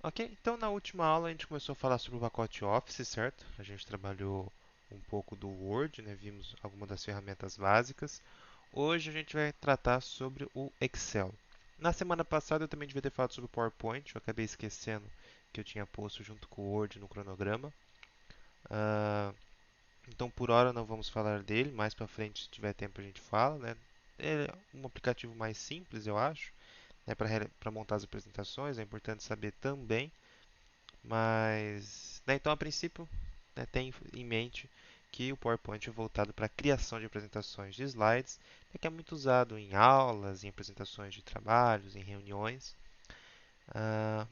Ok, então na última aula a gente começou a falar sobre o pacote Office, certo? A gente trabalhou um pouco do Word, né? Vimos algumas das ferramentas básicas. Hoje a gente vai tratar sobre o Excel. Na semana passada eu também devia ter falado sobre o PowerPoint, eu acabei esquecendo que eu tinha posto junto com o Word no cronograma. Ah, então por hora não vamos falar dele, mais para frente se tiver tempo a gente fala, né? É um aplicativo mais simples, eu acho, né? Para montar as apresentações, é importante saber também. Mas, né, então a princípio, né, tem em mente que o PowerPoint é voltado para a criação de apresentações de slides, né, que é muito usado em aulas, em apresentações de trabalhos, em reuniões.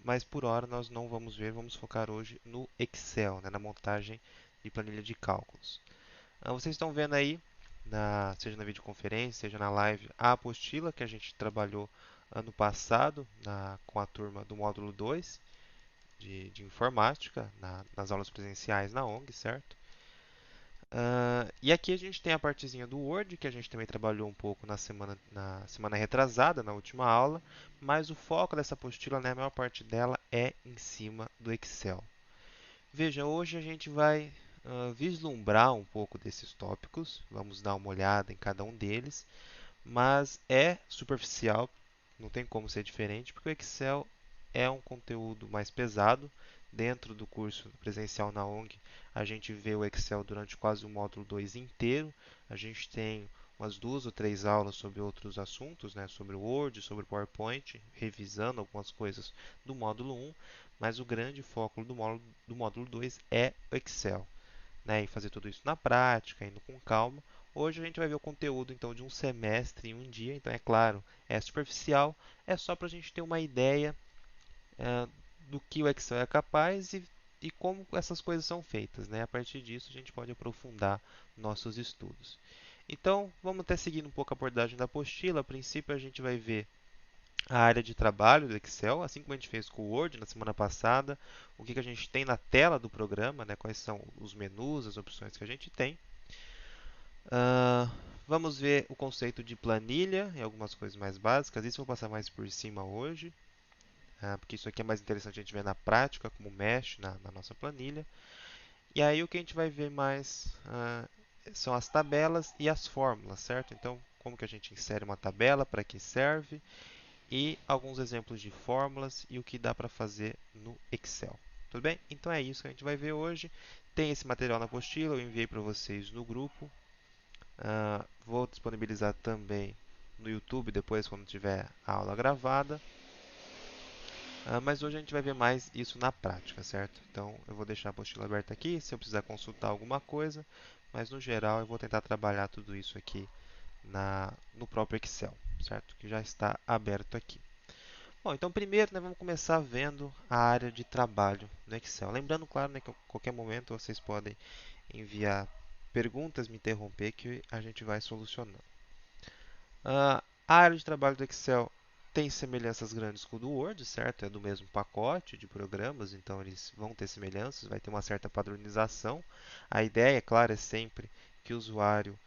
Mas por hora nós não vamos ver, vamos focar hoje no Excel, né, na montagem de planilha de cálculos. Vocês estão vendo aí, seja na videoconferência, seja na live, a apostila que a gente trabalhou ano passado com a turma do módulo 2 de informática nas aulas presenciais na ONG, certo? E aqui a gente tem a partezinha do Word, que a gente também trabalhou um pouco na semana retrasada, na última aula, mas o foco dessa apostila, né, a maior parte dela é em cima do Excel. Veja, hoje a gente vai vislumbrar um pouco desses tópicos, vamos dar uma olhada em cada um deles, mas é superficial, não tem como ser diferente, porque o Excel é um conteúdo mais pesado. Dentro do curso presencial na ONG, a gente vê o Excel durante quase o módulo 2 inteiro. A gente tem umas duas ou três aulas sobre outros assuntos, né, sobre o Word, sobre o PowerPoint, revisando algumas coisas do módulo 1, mas o grande foco do módulo 2 é o Excel, né, e fazer tudo isso na prática, indo com calma. Hoje a gente vai ver o conteúdo então de um semestre em um dia, então é claro, é superficial, é só para a gente ter uma ideia é, do que o Excel é capaz e como essas coisas são feitas, né? A partir disso a gente pode aprofundar nossos estudos. Então vamos até seguir um pouco a abordagem da apostila. A princípio a gente vai ver a área de trabalho do Excel, assim como a gente fez com o Word na semana passada, o que a gente tem na tela do programa, né? Quais são os menus, as opções que a gente tem. Uh, vamos ver o conceito de planilha e algumas coisas mais básicas. Isso eu vou passar mais por cima hoje, porque isso aqui é mais interessante a gente ver na prática, como mexe na nossa planilha. E aí o que a gente vai ver mais são as tabelas e as fórmulas, certo? Então, como que a gente insere uma tabela, para que serve, e alguns exemplos de fórmulas e o que dá para fazer no Excel. Tudo bem? Então é isso que a gente vai ver hoje. Tem esse material na apostila, eu enviei para vocês no grupo. Vou disponibilizar também no YouTube depois, quando tiver a aula gravada. Mas hoje a gente vai ver mais isso na prática, certo? Então eu vou deixar a apostila aberta aqui, se eu precisar consultar alguma coisa, mas no geral eu vou tentar trabalhar tudo isso aqui no próprio Excel, certo? Que já está aberto aqui. Bom, então primeiro, né, vamos começar vendo a área de trabalho no Excel. Lembrando, claro, né, que a qualquer momento vocês podem enviar perguntas, me interromper, que a gente vai solucionando. A área de trabalho do Excel tem semelhanças grandes com o do Word, certo? É do mesmo pacote de programas, então eles vão ter semelhanças, vai ter uma certa padronização. A ideia, é claro, é sempre que o usuário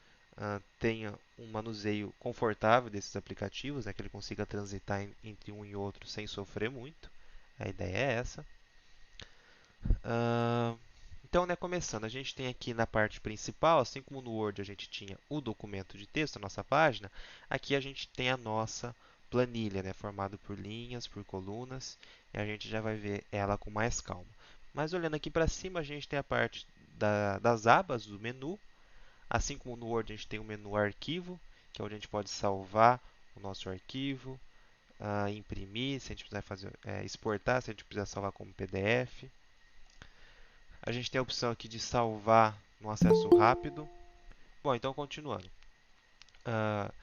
tenha um manuseio confortável desses aplicativos, né? Que ele consiga transitar entre um e outro sem sofrer muito. A ideia é essa. Ah, então, né, começando, a gente tem aqui na parte principal, assim como no Word a gente tinha o documento de texto, a nossa página, aqui a gente tem a nossa planilha, né, formada por linhas, por colunas, e a gente já vai ver ela com mais calma. Mas olhando aqui para cima, a gente tem a parte das abas do menu, assim como no Word a gente tem o menu arquivo, que é onde a gente pode salvar o nosso arquivo, imprimir, se a gente precisar exportar, se a gente precisar salvar como PDF. A gente tem a opção aqui de salvar no acesso rápido. Bom, então continuando. Uh,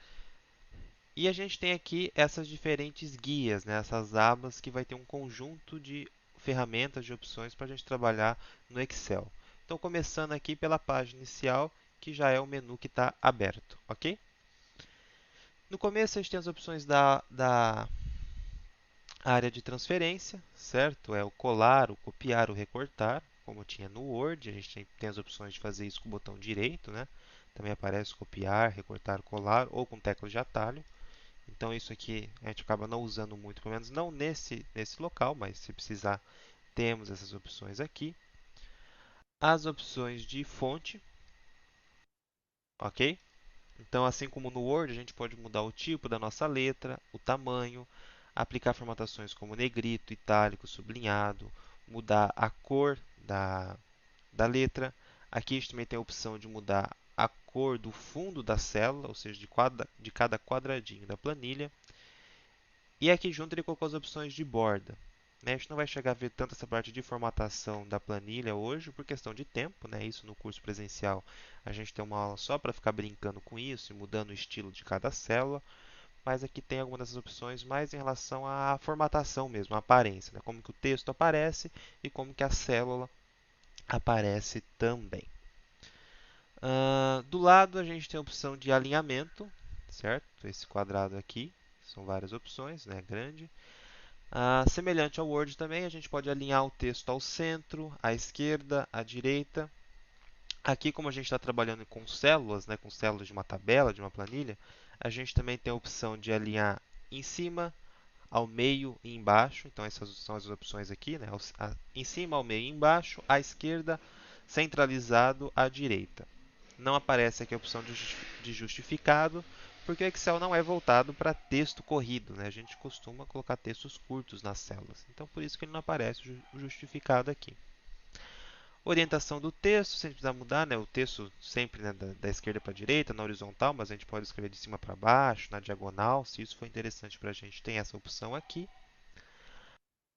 e a gente tem aqui essas diferentes guias, né? Essas abas que vai ter um conjunto de ferramentas, de opções para a gente trabalhar no Excel. Então, começando aqui pela página inicial, que já é o menu que está aberto, ok? No começo, a gente tem as opções da área de transferência, certo? É o colar, o copiar, o recortar, como tinha no Word. A gente tem as opções de fazer isso com o botão direito, né? Também aparece copiar, recortar, colar ou com teclas de atalho. Então isso aqui a gente acaba não usando muito, pelo menos não nesse local, mas se precisar, temos essas opções aqui. As opções de fonte, ok? Então, assim como no Word, a gente pode mudar o tipo da nossa letra, o tamanho, aplicar formatações como negrito, itálico, sublinhado, mudar a cor da letra. Aqui a gente também tem a opção de mudar a cor do fundo da célula, ou seja, de cada quadradinho da planilha. E aqui junto ele colocou as opções de borda. Né? A gente não vai chegar a ver tanto essa parte de formatação da planilha hoje por questão de tempo. Né? Isso no curso presencial a gente tem uma aula só para ficar brincando com isso e mudando o estilo de cada célula. Mas aqui tem algumas dessas opções mais em relação à formatação mesmo, à aparência. Né? Como que o texto aparece e como que a célula aparece também. Do lado a gente tem a opção de alinhamento, certo? Esse quadrado aqui, são várias opções, né? Grande. Semelhante ao Word também, a gente pode alinhar o texto ao centro, à esquerda, à direita. Aqui, como a gente está trabalhando com células, né, com células de uma tabela, de uma planilha, a gente também tem a opção de alinhar em cima, ao meio e embaixo. Então, essas são as opções aqui, né? Em cima, ao meio e embaixo, à esquerda, centralizado, à direita. Não aparece aqui a opção de justificado, porque o Excel não é voltado para texto corrido. Né? A gente costuma colocar textos curtos nas células. Então, por isso que ele não aparece o justificado aqui. Orientação do texto, sem precisar mudar, né? O texto sempre, né, da esquerda para a direita, na horizontal, mas a gente pode escrever de cima para baixo, na diagonal. Se isso for interessante para a gente, tem essa opção aqui.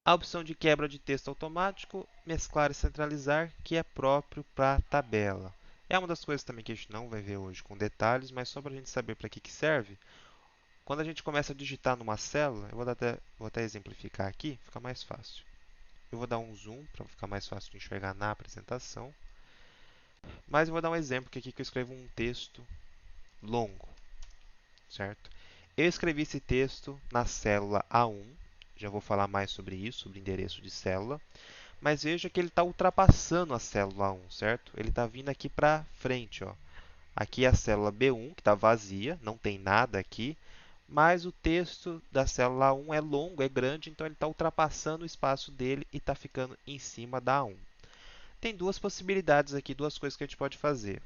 A opção de quebra de texto automático, mesclar e centralizar, que é próprio para a tabela. É uma das coisas também que a gente não vai ver hoje com detalhes, mas só para a gente saber para que serve. Quando a gente começa a digitar numa célula, eu vou até exemplificar aqui, fica mais fácil. Eu vou dar um zoom para ficar mais fácil de enxergar na apresentação. Mas eu vou dar um exemplo aqui que eu escrevo um texto longo, certo? Eu escrevi esse texto na célula A1, já vou falar mais sobre isso, sobre endereço de célula. Mas veja que ele está ultrapassando a célula 1, certo? Ele está vindo aqui para frente. Ó. Aqui é a célula B1, que está vazia, não tem nada aqui. Mas o texto da célula 1 é longo, é grande, então ele está ultrapassando o espaço dele e está ficando em cima da 1. Tem duas possibilidades aqui, duas coisas que a gente pode fazer.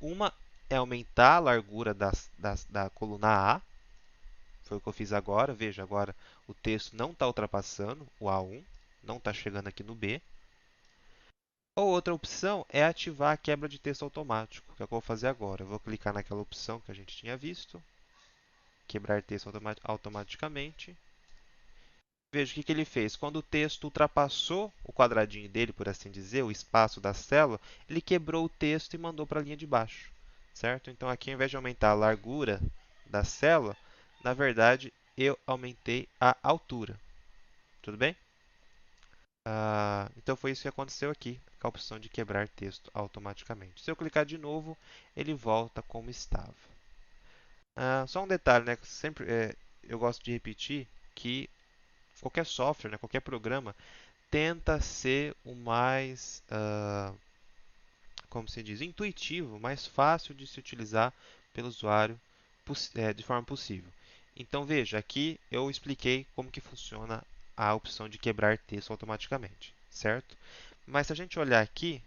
Uma é aumentar a largura da coluna A, foi o que eu fiz agora. Veja, agora o texto não está ultrapassando o A1, não está chegando aqui no B. Ou outra opção é ativar a quebra de texto automático, que é o que eu vou fazer agora. Eu vou clicar naquela opção que a gente tinha visto, quebrar texto automaticamente. Veja o que ele fez. Quando o texto ultrapassou o quadradinho dele, por assim dizer, o espaço da célula, ele quebrou o texto e mandou para a linha de baixo. Certo? Então, aqui, ao invés de aumentar a largura da célula, na verdade, eu aumentei a altura. Tudo bem? Então foi isso que aconteceu aqui, com a opção de quebrar texto automaticamente. Se eu clicar de novo, ele volta como estava. Só um detalhe, né? Sempre eu gosto de repetir que qualquer software, né, qualquer programa, tenta ser o mais, como se diz, intuitivo, mais fácil de se utilizar pelo usuário de forma possível. Então veja, aqui eu expliquei como que funciona a opção de quebrar texto automaticamente, certo? Mas se a gente olhar aqui,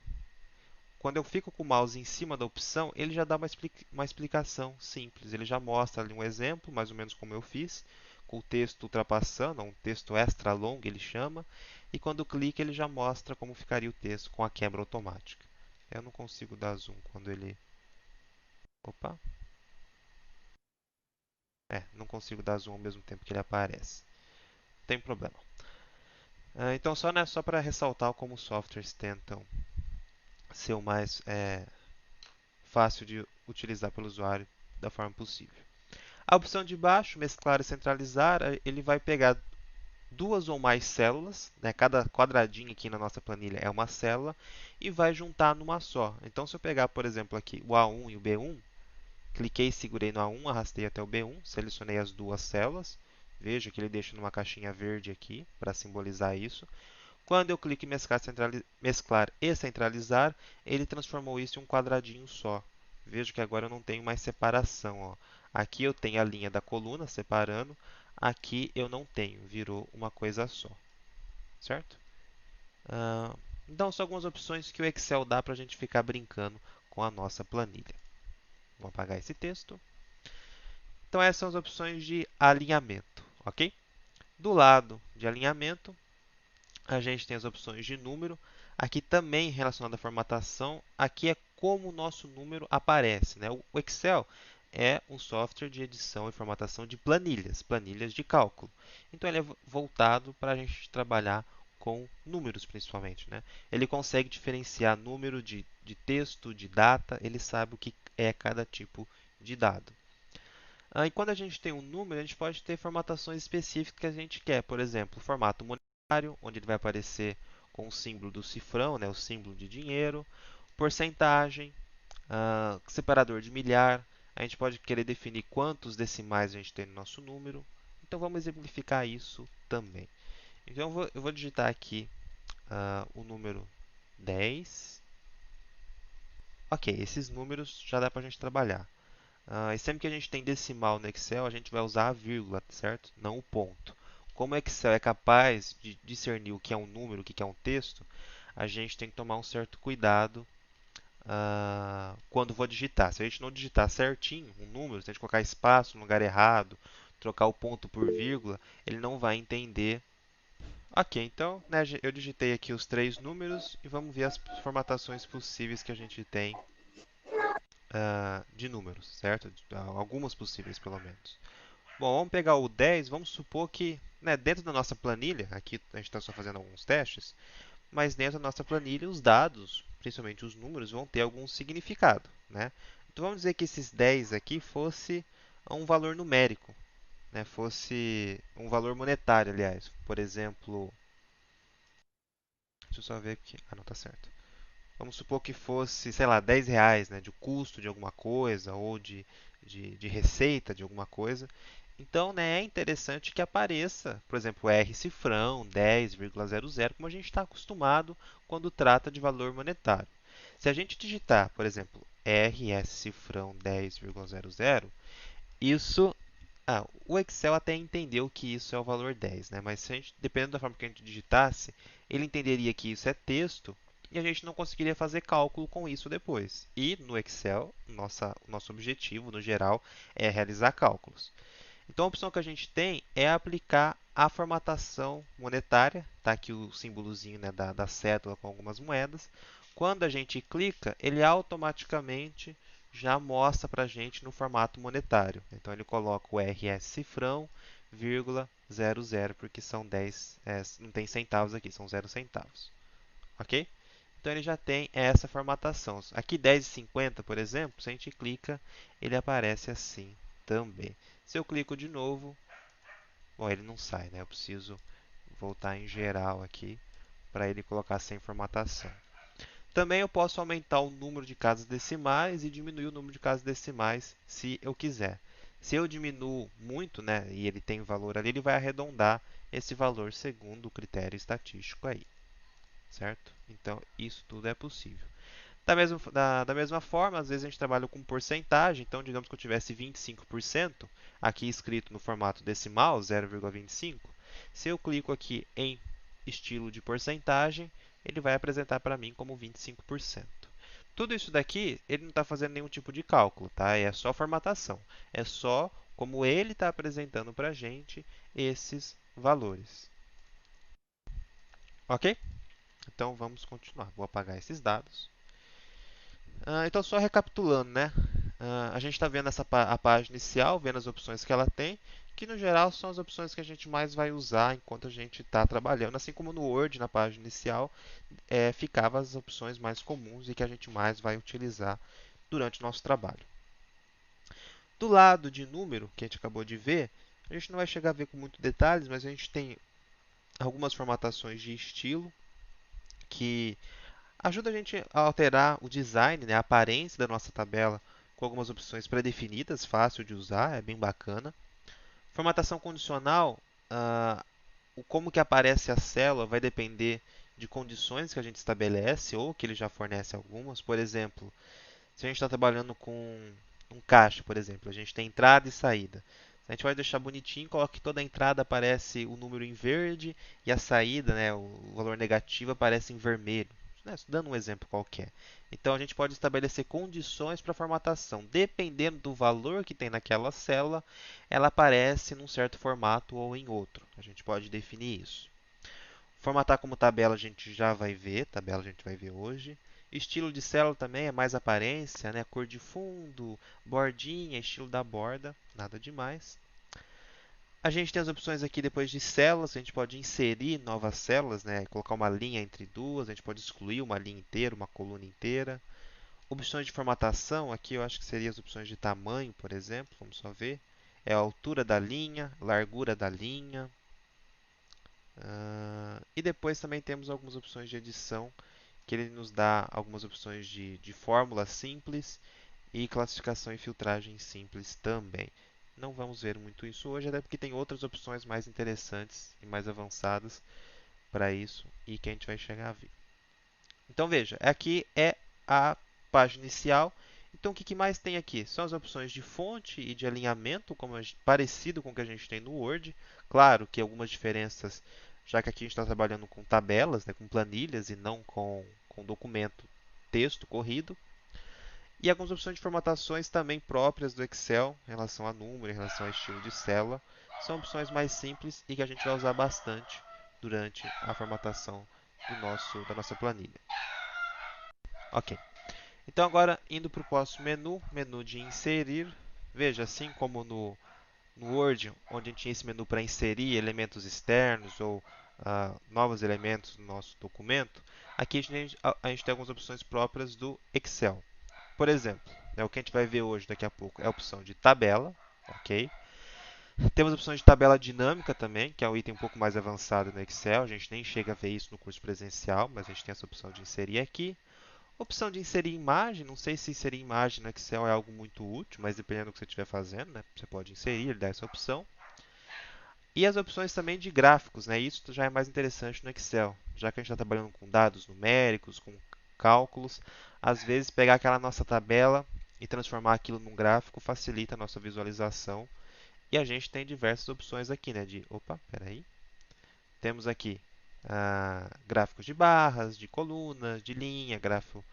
quando eu fico com o mouse em cima da opção, ele já dá uma explicação simples. Ele já mostra ali um exemplo, mais ou menos como eu fiz, com o texto ultrapassando, um texto extra longo ele chama, e quando clica ele já mostra como ficaria o texto com a quebra automática. Eu não consigo dar zoom quando ele... Opa! Não consigo dar zoom ao mesmo tempo que ele aparece. Não tem problema. Então, só para ressaltar como os softwares tentam ser o mais fácil de utilizar pelo usuário da forma possível. A opção de baixo, mesclar e centralizar, ele vai pegar duas ou mais células, né? Cada quadradinho aqui na nossa planilha é uma célula, e vai juntar numa só. Então, se eu pegar, por exemplo, aqui o A1 e o B1, cliquei e segurei no A1, arrastei até o B1, selecionei as duas células. Veja que ele deixa numa caixinha verde aqui para simbolizar isso. Quando eu clico em mesclar e centralizar, ele transformou isso em um quadradinho só. Veja que agora eu não tenho mais separação. Ó. Aqui eu tenho a linha da coluna separando, aqui eu não tenho, virou uma coisa só, certo? Ah, então, são algumas opções que o Excel dá para a gente ficar brincando com a nossa planilha. Vou apagar esse texto. Então, essas são as opções de alinhamento, ok? Do lado de alinhamento, a gente tem as opções de número. Aqui também relacionado à formatação, aqui é como o nosso número aparece, né? O Excel é um software de edição e formatação de planilhas, planilhas de cálculo. Então ele é voltado para a gente trabalhar com números principalmente, né? Ele consegue diferenciar número de texto, de data, ele sabe o que é cada tipo de dado. E quando a gente tem um número, a gente pode ter formatações específicas que a gente quer. Por exemplo, formato monetário, onde ele vai aparecer com o símbolo do cifrão, né, o símbolo de dinheiro. Porcentagem, separador de milhar. A gente pode querer definir quantos decimais a gente tem no nosso número. Então, vamos exemplificar isso também. Então, eu vou digitar aqui o número 10. Ok, esses números já dá para a gente trabalhar. E sempre que a gente tem decimal no Excel, a gente vai usar a vírgula, certo? Não o ponto. Como o Excel é capaz de discernir o que é um número, o que é um texto, a gente tem que tomar um certo cuidado quando for digitar. Se a gente não digitar certinho um número, se a gente colocar espaço no lugar errado, trocar o ponto por vírgula, ele não vai entender. Ok, então né, eu digitei aqui os três números e vamos ver as formatações possíveis que a gente tem de números, certo? Algumas possíveis, pelo menos. Bom, vamos pegar o 10, vamos supor que né, dentro da nossa planilha, aqui a gente está só fazendo alguns testes, mas dentro da nossa planilha os dados, principalmente os números, vão ter algum significado, né? Então vamos dizer que esses 10 aqui fosse um valor numérico, né? Fosse um valor monetário, aliás. Por exemplo, deixa eu só ver aqui. Ah, não, tá certo. Vamos supor que fosse, sei lá, 10 reais, né, de custo de alguma coisa ou de receita de alguma coisa. Então, né, é interessante que apareça, por exemplo, R cifrão 10,00, como a gente está acostumado quando trata de valor monetário. Se a gente digitar, por exemplo, RS cifrão 10,00, isso o Excel até entendeu que isso é o valor 10, né? Mas se a gente, dependendo da forma que a gente digitasse, ele entenderia que isso é texto e a gente não conseguiria fazer cálculo com isso depois. E no Excel, nosso objetivo, no geral, é realizar cálculos. Então, a opção que a gente tem é aplicar a formatação monetária. Está aqui o símbolozinho né, da cédula com algumas moedas. Quando a gente clica, ele automaticamente já mostra para a gente no formato monetário. Então, ele coloca o RS cifrão, vírgula, 00, porque são 10, não tem centavos aqui, são 0 centavos. Ok? Então, ele já tem essa formatação. Aqui 10,50, por exemplo, se a gente clica, ele aparece assim também. Se eu clico de novo, bom, ele não sai, né? Eu preciso voltar em geral aqui para ele colocar sem formatação. Também eu posso aumentar o número de casas decimais e diminuir o número de casas decimais se eu quiser. Se eu diminuo muito, né, e ele tem valor ali, ele vai arredondar esse valor segundo o critério estatístico aí, certo? Então, isso tudo é possível. Da mesma forma, às vezes a gente trabalha com porcentagem, então digamos que eu tivesse 25%, aqui escrito no formato decimal, 0,25. Se eu clico aqui em estilo de porcentagem, ele vai apresentar para mim como 25%. Tudo isso daqui, ele não está fazendo nenhum tipo de cálculo, tá? É só formatação. É só como ele está apresentando para a gente esses valores. Ok? Então vamos continuar. Vou apagar esses dados. Então, só recapitulando, né? A gente está vendo a página inicial, vendo as opções que ela tem, que no geral são as opções que a gente mais vai usar enquanto a gente está trabalhando. Assim como no Word, na página inicial, ficava as opções mais comuns e que a gente mais vai utilizar durante o nosso trabalho. Do lado de número, que a gente acabou de ver, a gente não vai chegar a ver com muitos detalhes, mas a gente tem algumas formatações de estilo que ajuda a gente a alterar o design, né, a aparência da nossa tabela com algumas opções pré-definidas, fácil de usar, é bem bacana. Formatação condicional, como que aparece a célula vai depender de condições que a gente estabelece ou que ele já fornece algumas. Por exemplo, se a gente está trabalhando com um caixa, por exemplo, a gente tem entrada e saída. A gente vai deixar bonitinho, coloca que toda a entrada aparece o número em verde e a saída, né, o valor negativo aparece em vermelho, né, dando um exemplo qualquer. Então a gente pode estabelecer condições para a formatação. Dependendo do valor que tem naquela célula, ela aparece num certo formato ou em outro. A gente pode definir isso. Formatar como tabela a gente já vai ver, tabela a gente vai ver hoje. Estilo de célula também é mais aparência, né? Cor de fundo, bordinha, estilo da borda, nada demais. A gente tem as opções aqui depois de células, a gente pode inserir novas células, né? Colocar uma linha entre duas, a gente pode excluir uma linha inteira, uma coluna inteira. Opções de formatação, aqui eu acho que seriam as opções de tamanho, por exemplo, vamos só ver. É a altura da linha, largura da linha. E depois também temos algumas opções de edição, que ele nos dá algumas opções de fórmula simples e classificação e filtragem simples também. Não vamos ver muito isso hoje, até porque tem outras opções mais interessantes e mais avançadas para isso e que a gente vai chegar a ver. Então veja, aqui é a página inicial. Então o que mais tem aqui? São as opções de fonte e de alinhamento, parecido com o que a gente tem no Word. Claro que algumas diferenças, já que aqui a gente está trabalhando com tabelas, né, com planilhas e não com documento texto corrido. E algumas opções de formatações também próprias do Excel, em relação a número, em relação a estilo de célula. São opções mais simples e que a gente vai usar bastante durante a formatação da nossa planilha. Ok. Então agora indo para o próximo menu, menu de inserir. Veja, assim como no Word, onde a gente tinha esse menu para inserir elementos externos ou novos elementos no nosso documento, aqui a gente tem algumas opções próprias do Excel. Por exemplo, né, o que a gente vai ver hoje daqui a pouco é a opção de tabela, ok? Temos a opção de tabela dinâmica também, que é um item um pouco mais avançado no Excel. A gente nem chega a ver isso no curso presencial, mas a gente tem essa opção de inserir aqui. Opção de inserir imagem, não sei se inserir imagem no Excel é algo muito útil, mas dependendo do que você estiver fazendo, né, você pode inserir, ele dá essa opção. E as opções também de gráficos, né, isso já é mais interessante no Excel, já que a gente está trabalhando com dados numéricos, com cálculos, às vezes pegar aquela nossa tabela e transformar aquilo num gráfico facilita a nossa visualização. E a gente tem diversas opções aqui, né, opa, peraí, temos aqui gráficos de barras, de colunas, de linha, gráfico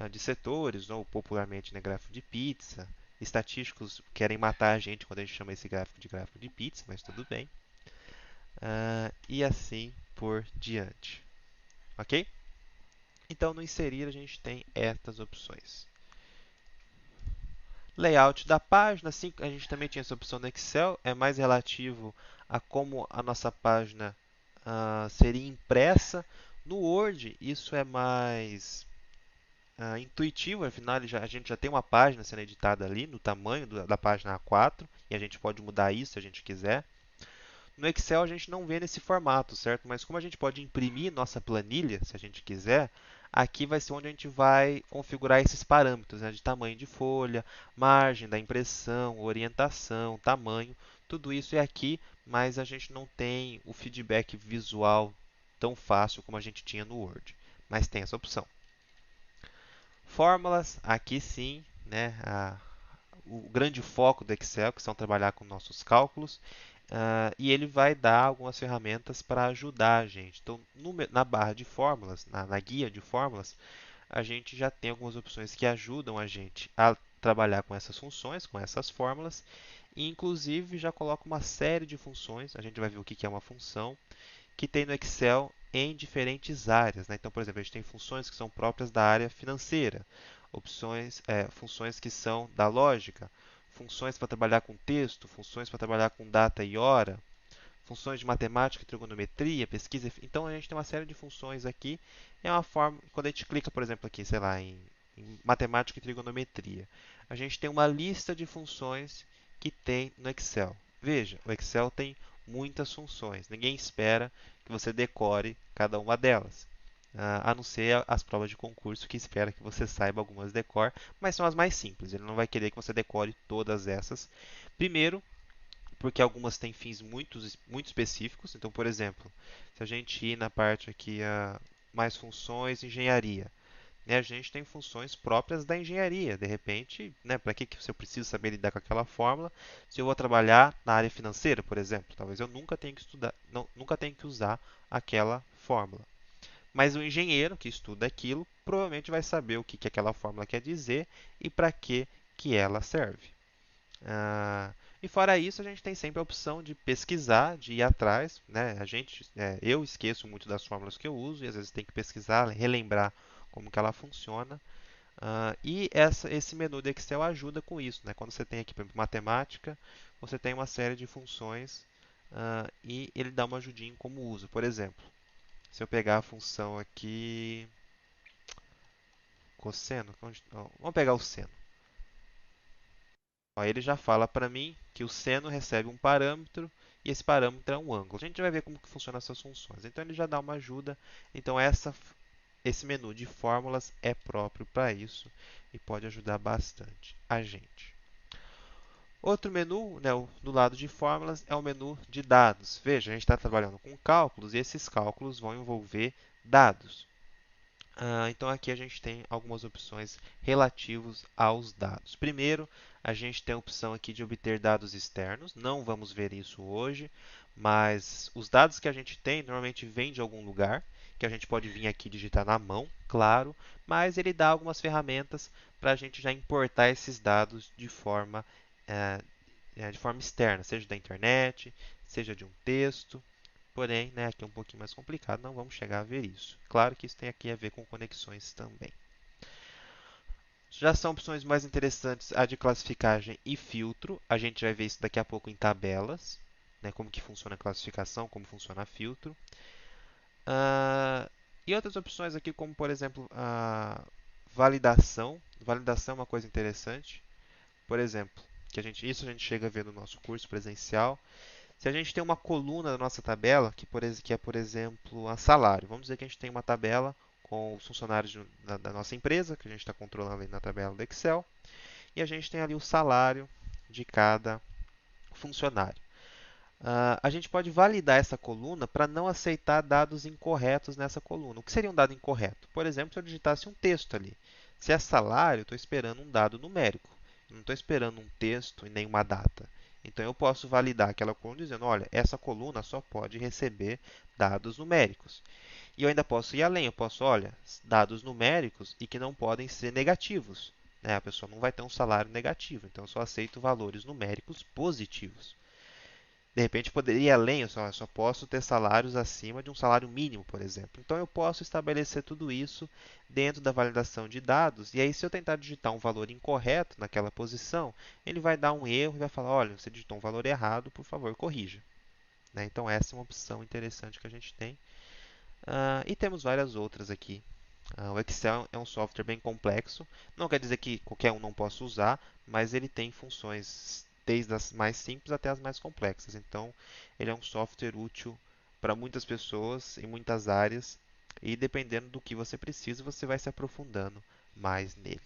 de setores, ou popularmente né, gráfico de pizza. Estatísticos querem matar a gente quando a gente chama esse gráfico de pizza, mas tudo bem. E assim por diante. Ok? Então, no inserir, a gente tem estas opções. Layout da página, assim, a gente também tinha essa opção no Excel, é mais relativo a como a nossa página seria impressa. No Word, isso é mais intuitivo, afinal a gente já tem uma página sendo editada ali no tamanho da página A4 e a gente pode mudar isso se a gente quiser. No Excel a gente não vê nesse formato, certo? Mas como a gente pode imprimir nossa planilha, se a gente quiser, aqui vai ser onde a gente vai configurar esses parâmetros, né, de tamanho de folha, margem da impressão, orientação, tamanho, tudo isso é aqui, mas a gente não tem o feedback visual tão fácil como a gente tinha no Word, mas tem essa opção. Fórmulas, aqui sim, né, o grande foco do Excel, que são trabalhar com nossos cálculos, e ele vai dar algumas ferramentas para ajudar a gente. Então, na barra de fórmulas, na guia de fórmulas, a gente já tem algumas opções que ajudam a gente a trabalhar com essas funções, com essas fórmulas, e inclusive já coloca uma série de funções, a gente vai ver o que é uma função, que tem no Excel em diferentes áreas. Né? Então, por exemplo, a gente tem funções que são próprias da área financeira, funções que são da lógica, funções para trabalhar com texto, funções para trabalhar com data e hora, funções de matemática e trigonometria, pesquisa. Então, a gente tem uma série de funções aqui. É uma forma, quando a gente clica, por exemplo, aqui, sei lá, em matemática e trigonometria, a gente tem uma lista de funções que tem no Excel. Veja, o Excel tem muitas funções. Ninguém espera que você decore cada uma delas. A não ser as provas de concurso que espera que você saiba algumas decor, mas são as mais simples. Ele não vai querer que você decore todas essas. Primeiro, porque algumas têm fins muito específicos. Então, por exemplo, se a gente ir na parte aqui mais funções, engenharia, né, a gente tem funções próprias da engenharia. De repente, né, para que que eu preciso saber lidar com aquela fórmula se eu vou trabalhar na área financeira, por exemplo? Talvez eu nunca tenha que estudar, não, nunca tenha que usar aquela fórmula. Mas o engenheiro que estuda aquilo provavelmente vai saber o que, que aquela fórmula quer dizer e para que ela serve. E fora isso, a gente tem sempre a opção de pesquisar, de ir atrás, né? Eu esqueço muito das fórmulas que eu uso e às vezes tem que pesquisar, relembrar como que ela funciona. Esse menu do Excel ajuda com isso, né? Quando você tem aqui, por exemplo, matemática, você tem uma série de funções e ele dá uma ajudinha em como uso. Por exemplo, se eu pegar a função aqui, cosseno, vamos pegar o seno. Ó, ele já fala para mim que o seno recebe um parâmetro e esse parâmetro é um ângulo. A gente vai ver como que funcionam essas funções. Então ele já dá uma ajuda. Então esse menu de fórmulas é próprio para isso e pode ajudar bastante a gente. Outro menu, né, do lado de fórmulas, é o menu de dados. Veja, a gente está trabalhando com cálculos e esses cálculos vão envolver dados. Então aqui a gente tem algumas opções relativas aos dados. Primeiro, a gente tem a opção aqui de obter dados externos. Não vamos ver isso hoje, mas os dados que a gente tem normalmente vêm de algum lugar, que a gente pode vir aqui digitar na mão, claro, mas ele dá algumas ferramentas para a gente já importar esses dados eh, de forma externa, seja da internet, seja de um texto. Porém, né, aqui é um pouquinho mais complicado, não vamos chegar a ver isso. Claro que isso tem aqui a ver com conexões também. Já são opções mais interessantes a de classificagem e filtro. A gente vai ver isso daqui a pouco em tabelas, né, como que funciona a classificação, como funciona filtro. E outras opções aqui, como por exemplo a validação. Validação é uma coisa interessante. Por exemplo, isso a gente chega a ver no nosso curso presencial. Se a gente tem uma coluna na nossa tabela, que é, por exemplo, a salário, vamos dizer que a gente tem uma tabela com os funcionários da nossa empresa, que a gente está controlando ali na tabela do Excel, e a gente tem ali o salário de cada funcionário. A gente pode validar essa coluna para não aceitar dados incorretos nessa coluna. O que seria um dado incorreto? Por exemplo, se eu digitasse um texto ali. Se é salário, eu estou esperando um dado numérico. Eu não estou esperando um texto e nenhuma data. Então eu posso validar aquela coluna dizendo, olha, essa coluna só pode receber dados numéricos. E eu ainda posso ir além, eu posso, olha, dados numéricos e que não podem ser negativos. Né? A pessoa não vai ter um salário negativo, então eu só aceito valores numéricos positivos. De repente, poderia ir além, eu só posso ter salários acima de um salário mínimo, por exemplo. Então, eu posso estabelecer tudo isso dentro da validação de dados. E aí, se eu tentar digitar um valor incorreto naquela posição, ele vai dar um erro e vai falar: olha, você digitou um valor errado, por favor, corrija. Né? Então, essa é uma opção interessante que a gente tem. E temos várias outras aqui. O Excel é um software bem complexo. Não quer dizer que qualquer um não possa usar, mas ele tem funções desde as mais simples até as mais complexas. Então, ele é um software útil para muitas pessoas em muitas áreas. E dependendo do que você precisa, você vai se aprofundando mais nele.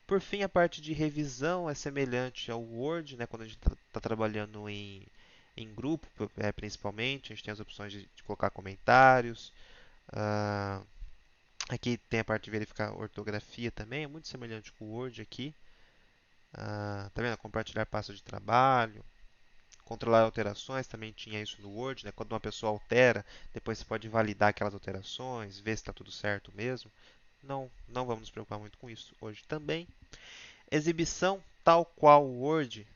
Por fim, a parte de revisão é semelhante ao Word, né? Quando a gente está trabalhando em grupo, principalmente, a gente tem as opções de colocar comentários. Uh, Aqui tem a parte de verificar ortografia também, é muito semelhante com o Word aqui. Tá vendo? Compartilhar pastas de trabalho, controlar alterações, também tinha isso no Word, né? Quando uma pessoa altera, depois você pode validar aquelas alterações, ver se está tudo certo mesmo. Não vamos nos preocupar muito com isso hoje também. Exibição, tal qual o Word,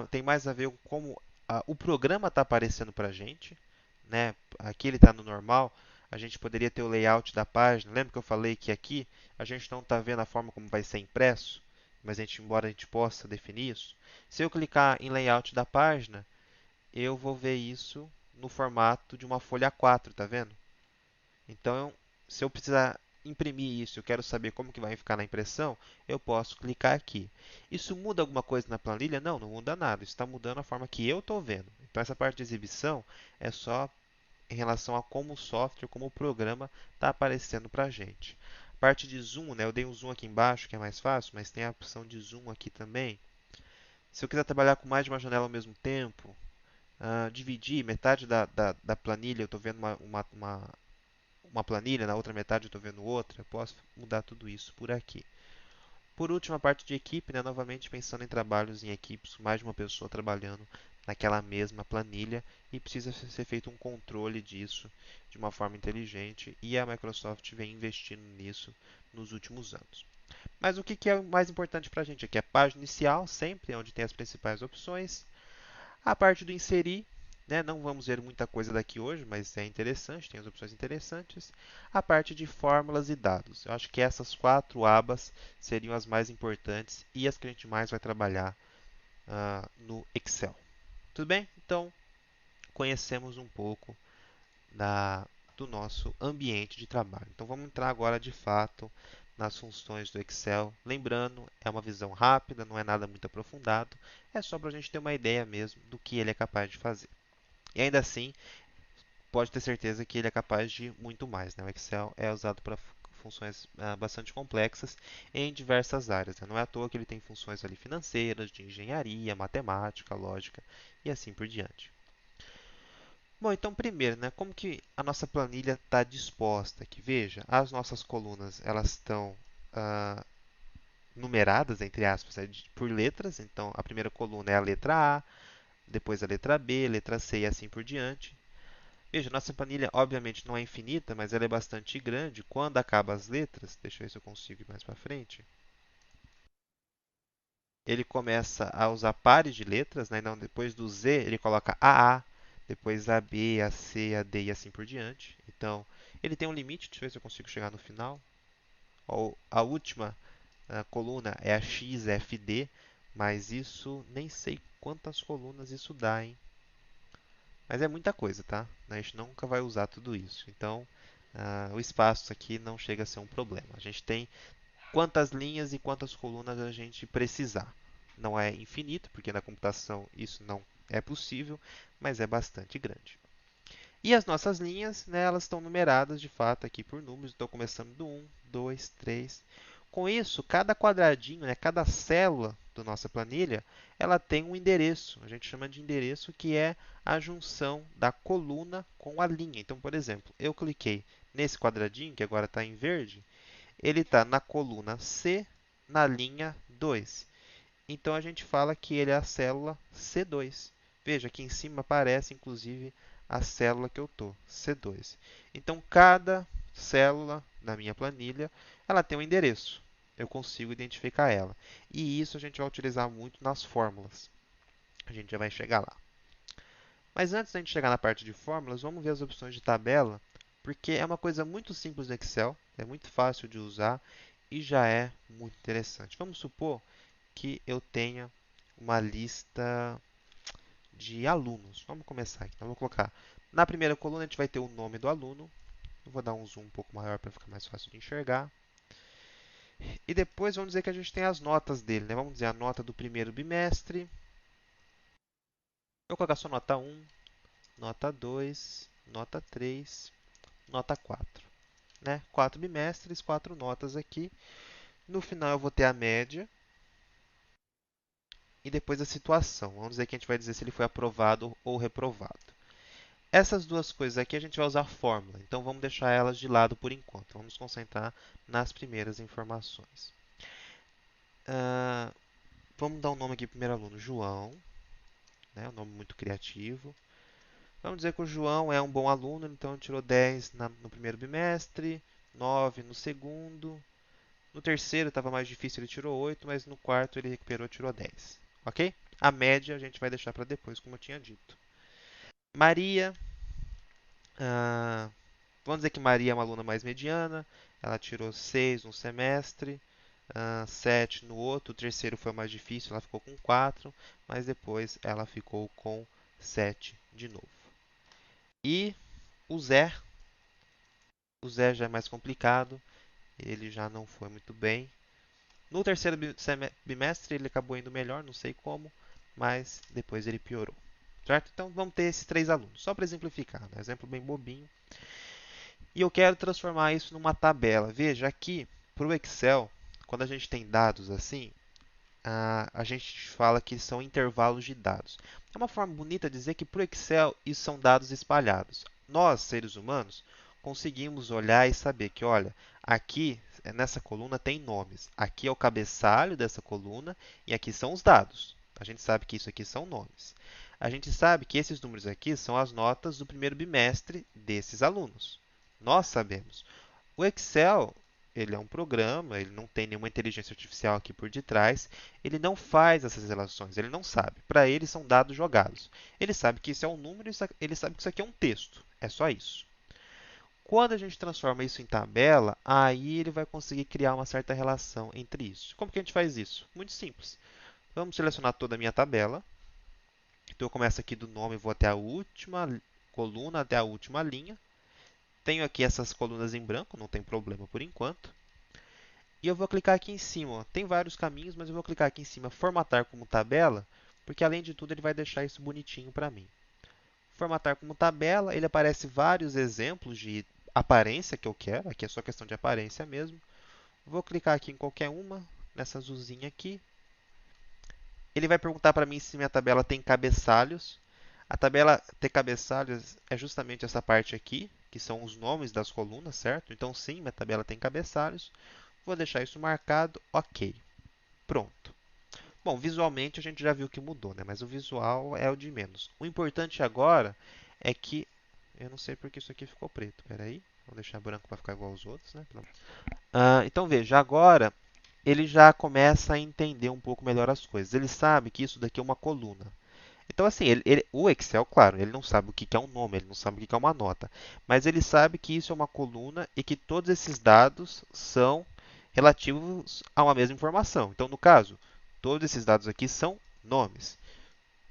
tem mais a ver com como o programa está aparecendo para a gente. Né? Aqui ele está no normal. A gente poderia ter o layout da página. Lembra que eu falei que aqui a gente não está vendo a forma como vai ser impresso? Mas embora a gente possa definir isso. Se eu clicar em layout da página, eu vou ver isso no formato de uma folha A4, tá vendo? Então, se eu precisar imprimir isso, eu quero saber como que vai ficar na impressão, eu posso clicar aqui. Isso muda alguma coisa na planilha? Não muda nada. Isso está mudando a forma que eu estou vendo. Então, essa parte de exibição é só em relação a como o software, como o programa está aparecendo para a gente. A parte de zoom, né, eu dei um zoom aqui embaixo, que é mais fácil, mas tem a opção de zoom aqui também. Se eu quiser trabalhar com mais de uma janela ao mesmo tempo, dividir metade da planilha, eu estou vendo uma planilha, na outra metade eu estou vendo outra, eu posso mudar tudo isso por aqui. Por último, a parte de equipe, né, novamente pensando em trabalhos em equipes, mais de uma pessoa trabalhando naquela mesma planilha e precisa ser feito um controle disso de uma forma inteligente e a Microsoft vem investindo nisso nos últimos anos. Mas o que é o mais importante para a gente aqui? A página inicial, sempre onde tem as principais opções. A parte do inserir, né, não vamos ver muita coisa daqui hoje, mas é interessante, tem as opções interessantes. A parte de fórmulas e dados. Eu acho que essas quatro abas seriam as mais importantes e as que a gente mais vai trabalhar no Excel. Tudo bem? Então, conhecemos um pouco da, do nosso ambiente de trabalho. Então, vamos entrar agora de fato nas funções do Excel. Lembrando, é uma visão rápida, não é nada muito aprofundado, é só para a gente ter uma ideia mesmo do que ele é capaz de fazer. E ainda assim, pode ter certeza que ele é capaz de muito mais. Né? O Excel é usado para funções bastante complexas em diversas áreas. Né? Não é à toa que ele tem funções ali financeiras, de engenharia, matemática, lógica e assim por diante. Bom, então primeiro, né, como que a nossa planilha está disposta aqui? Veja, as nossas colunas elas estão ah, numeradas, entre aspas, né, por letras. Então, a primeira coluna é a letra A, depois a letra B, letra C e assim por diante. Veja, nossa planilha obviamente não é infinita, mas ela é bastante grande. Quando acaba as letras, deixa eu ver se eu consigo ir mais para frente, ele começa a usar pares de letras, né? Então, depois do Z, ele coloca a, depois a B, a C, a D e assim por diante. Então, ele tem um limite, deixa eu ver se eu consigo chegar no final. A última coluna é a XFD, mas isso nem sei quantas colunas isso dá, hein? Mas é muita coisa, tá? A gente nunca vai usar tudo isso. Então, o espaço aqui não chega a ser um problema. A gente tem quantas linhas e quantas colunas a gente precisar. Não é infinito, porque na computação isso não é possível, mas é bastante grande. E as nossas linhas, né, elas estão numeradas de fato aqui por números. Estou começando do 1, 2, 3. Com isso, cada quadradinho, né, cada célula da nossa planilha, ela tem um endereço. A gente chama de endereço que é a junção da coluna com a linha. Então, por exemplo, eu cliquei nesse quadradinho, que agora está em verde, ele está na coluna C, na linha 2. Então, a gente fala que ele é a célula C2. Veja, aqui em cima aparece, inclusive, a célula que eu estou, C2. Então, cada célula da minha planilha, ela tem um endereço. Eu consigo identificar ela. E isso a gente vai utilizar muito nas fórmulas. A gente já vai chegar lá. Mas antes da gente chegar na parte de fórmulas, vamos ver as opções de tabela, porque é uma coisa muito simples no Excel, é muito fácil de usar e já é muito interessante. Vamos supor que eu tenha uma lista de alunos. Vamos começar aqui. Então, vou colocar na primeira coluna, a gente vai ter o nome do aluno. Eu vou dar um zoom um pouco maior para ficar mais fácil de enxergar. E depois vamos dizer que a gente tem as notas dele. Né? Vamos dizer a nota do primeiro bimestre. Eu vou colocar só nota 1, nota 2, nota 3, nota 4. Né? 4 bimestres, 4 notas aqui. No final eu vou ter a média e depois a situação. Vamos dizer que a gente vai dizer se ele foi aprovado ou reprovado. Essas duas coisas aqui a gente vai usar fórmula, então vamos deixar elas de lado por enquanto. Vamos concentrar nas primeiras informações. Vamos dar um nome aqui para o primeiro aluno, João, né? Um nome muito criativo. Vamos dizer que o João é um bom aluno, então tirou 10 no primeiro bimestre, 9 no segundo. No terceiro estava mais difícil, ele tirou 8, mas no quarto ele recuperou e tirou 10. Ok? A média a gente vai deixar para depois, como eu tinha dito. Maria, ah, vamos dizer que Maria é uma aluna mais mediana, ela tirou 6 no semestre, 7 no outro, o terceiro foi mais difícil, ela ficou com 4, mas depois ela ficou com 7 de novo. E o Zé já é mais complicado, ele já não foi muito bem. No terceiro bimestre ele acabou indo melhor, não sei como, mas depois ele piorou. Certo? Então vamos ter esses três alunos, só para exemplificar, né? Exemplo bem bobinho. E eu quero transformar isso numa tabela. Veja, aqui para o Excel, quando a gente tem dados assim, a gente fala que são intervalos de dados. É uma forma bonita de dizer que para o Excel isso são dados espalhados. Nós, seres humanos, conseguimos olhar e saber que, olha, aqui nessa coluna tem nomes. Aqui é o cabeçalho dessa coluna e aqui são os dados. A gente sabe que isso aqui são nomes. A gente sabe que esses números aqui são as notas do primeiro bimestre desses alunos. Nós sabemos. O Excel, ele é um programa, ele não tem nenhuma inteligência artificial aqui por detrás, ele não faz essas relações, ele não sabe. Para ele são dados jogados. Ele sabe que isso é um número, ele sabe que isso aqui é um texto. É só isso. Quando a gente transforma isso em tabela, aí ele vai conseguir criar uma certa relação entre isso. Como que a gente faz isso? Muito simples. Vamos selecionar toda a minha tabela. Então eu começo aqui do nome, vou até a última coluna, até a última linha. Tenho aqui essas colunas em branco, não tem problema por enquanto. E eu vou clicar aqui em cima. Ó. Tem vários caminhos, mas eu vou clicar aqui em cima, formatar como tabela, porque além de tudo ele vai deixar isso bonitinho para mim. Formatar como tabela, ele aparece vários exemplos de aparência que eu quero. Aqui é só questão de aparência mesmo. Vou clicar aqui em qualquer uma, nessa azulzinha aqui. Ele vai perguntar para mim se minha tabela tem cabeçalhos. A tabela ter cabeçalhos é justamente essa parte aqui, que são os nomes das colunas, certo? Então, sim, minha tabela tem cabeçalhos. Vou deixar isso marcado, ok. Pronto. Bom, visualmente a gente já viu que mudou, né? Mas o visual é o de menos. O importante agora é que... Eu não sei porque isso aqui ficou preto. Espera aí. Vou deixar branco para ficar igual aos outros, né? Então, veja, agora ele já começa a entender um pouco melhor as coisas. Ele sabe que isso daqui é uma coluna. Então, assim, o Excel, claro, ele não sabe o que que é um nome, ele não sabe o que que é uma nota, mas ele sabe que isso é uma coluna e que todos esses dados são relativos a uma mesma informação. Então, no caso, todos esses dados aqui são nomes.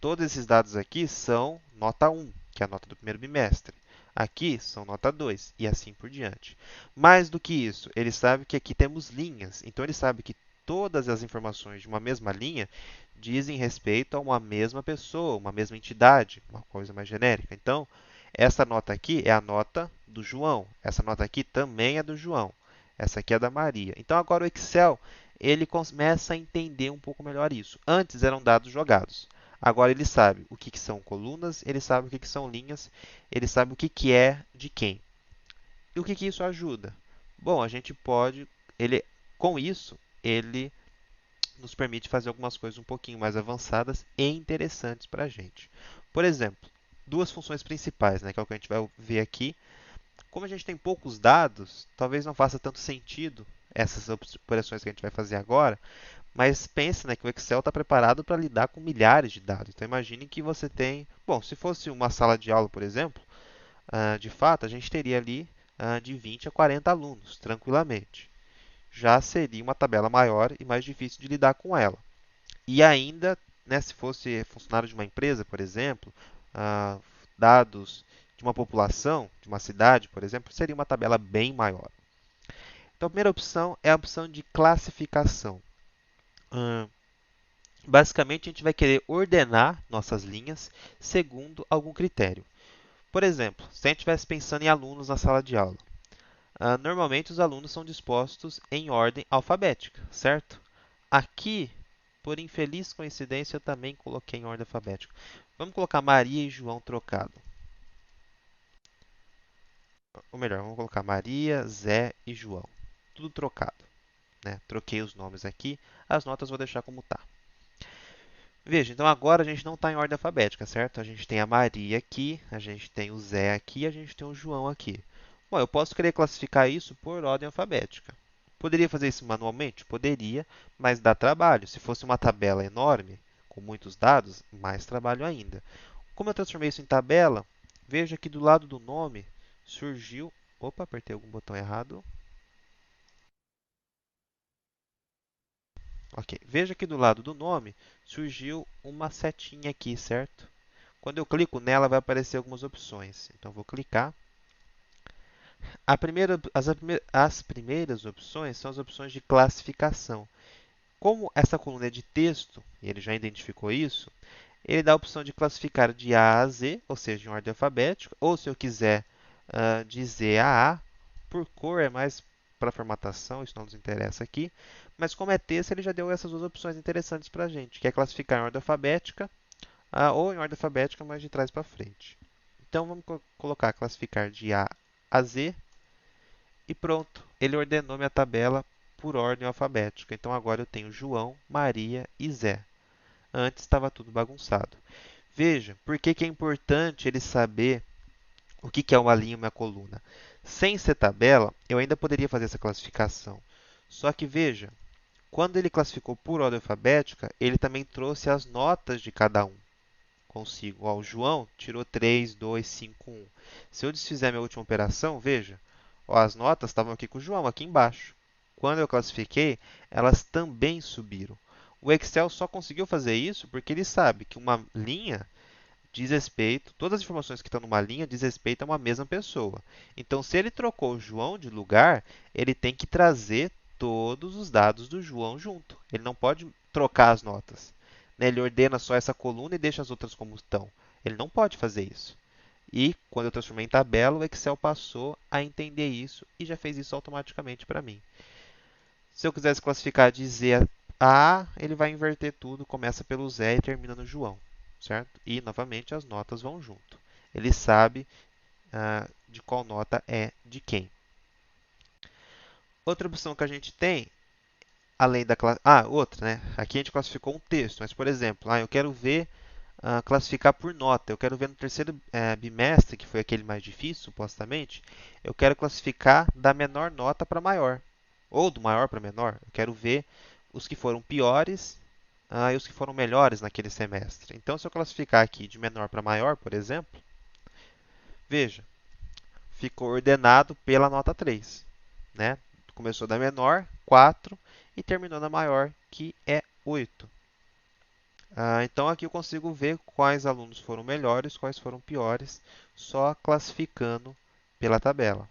Todos esses dados aqui são nota 1, que é a nota do primeiro bimestre. Aqui são nota 2 e assim por diante. Mais do que isso, ele sabe que aqui temos linhas. Então, ele sabe que todas as informações de uma mesma linha dizem respeito a uma mesma pessoa, uma mesma entidade, uma coisa mais genérica. Então, essa nota aqui é a nota do João. Essa nota aqui também é do João. Essa aqui é da Maria. Então, agora o Excel ele começa a entender um pouco melhor isso. Antes eram dados jogados. Agora ele sabe o que, que são colunas, ele sabe o que, que são linhas, ele sabe o que, que é de quem. E o que, que isso ajuda? Bom, a gente pode, com isso, ele nos permite fazer algumas coisas um pouquinho mais avançadas e interessantes para a gente. Por exemplo, duas funções principais, né, que é o que a gente vai ver aqui. Como a gente tem poucos dados, talvez não faça tanto sentido essas operações que a gente vai fazer agora, mas pense, né, que o Excel está preparado para lidar com milhares de dados. Então imagine que você tem, bom, se fosse uma sala de aula, por exemplo, de fato a gente teria ali de 20 a 40 alunos, tranquilamente. Já seria uma tabela maior e mais difícil de lidar com ela. E ainda, né, se fosse funcionário de uma empresa, por exemplo, dados de uma população, de uma cidade, por exemplo, seria uma tabela bem maior. Então, a primeira opção é a opção de classificação. Basicamente, a gente vai querer ordenar nossas linhas segundo algum critério. Por exemplo, se a gente estivesse pensando em alunos na sala de aula, normalmente os alunos são dispostos em ordem alfabética, certo? Aqui, por infeliz coincidência, eu também coloquei em ordem alfabética. Vamos colocar Maria e João trocado. Ou melhor, vamos colocar Maria, Zé e João. Tudo trocado. Né? Troquei os nomes aqui. As notas vou deixar como está. Veja, então agora a gente não está em ordem alfabética, certo? A gente tem a Maria aqui, a gente tem o Zé aqui e a gente tem o João aqui. Bom, eu posso querer classificar isso por ordem alfabética. Poderia fazer isso manualmente? Poderia, mas dá trabalho. Se fosse uma tabela enorme, com muitos dados, mais trabalho ainda. Como eu transformei isso em tabela, veja que do lado do nome surgiu... Opa, apertei algum botão errado. Ok, veja que do lado do nome surgiu uma setinha aqui, certo? Quando eu clico nela, vai aparecer algumas opções. Então, vou clicar. As primeiras opções são as opções de classificação. Como essa coluna é de texto, e ele já identificou isso, ele dá a opção de classificar de A a Z, ou seja, em ordem alfabética, ou se eu quiser de Z a A, por cor é mais para formatação, isso não nos interessa aqui, mas como é texto, ele já deu essas duas opções interessantes para a gente, que é classificar em ordem alfabética ou em ordem alfabética, mas de trás para frente. Então, vamos colocar classificar de A a Z e pronto. Ele ordenou minha tabela por ordem alfabética. Então agora eu tenho João, Maria e Zé. Antes estava tudo bagunçado. Veja, por que que é importante ele saber o que que é uma linha e uma coluna? Sem ser tabela, eu ainda poderia fazer essa classificação. Só que veja, quando ele classificou por ordem alfabética, ele também trouxe as notas de cada um consigo. Ó, o João tirou 3, 2, 5, 1. Se eu desfizer minha última operação, veja, ó, as notas estavam aqui com o João, aqui embaixo. Quando eu classifiquei, elas também subiram. O Excel só conseguiu fazer isso porque ele sabe que uma linha diz respeito, todas as informações que estão numa linha diz respeito a uma mesma pessoa. Então, se ele trocou o João de lugar, ele tem que trazer todos os dados do João junto. Ele não pode trocar as notas. Né? Ele ordena só essa coluna e deixa as outras como estão. Ele não pode fazer isso. E quando eu transformei em tabela, o Excel passou a entender isso e já fez isso automaticamente para mim. Se eu quisesse classificar de Z a A, ele vai inverter tudo, começa pelo Zé e termina no João, certo? E, novamente, as notas vão junto. Ele sabe de qual nota é de quem. Outra opção que a gente tem, além da classe... outra, né? Aqui a gente classificou um texto, mas, por exemplo, eu quero ver, classificar por nota. Eu quero ver no terceiro bimestre, que foi aquele mais difícil, supostamente, eu quero classificar da menor nota para maior, ou do maior para menor. Eu quero ver os que foram piores e os que foram melhores naquele semestre. Então, se eu classificar aqui de menor para maior, por exemplo, veja, ficou ordenado pela nota 3. Né? Começou da menor, 4, e terminou na maior, que é 8. Então, aqui eu consigo ver quais alunos foram melhores, quais foram piores, só classificando pela tabela.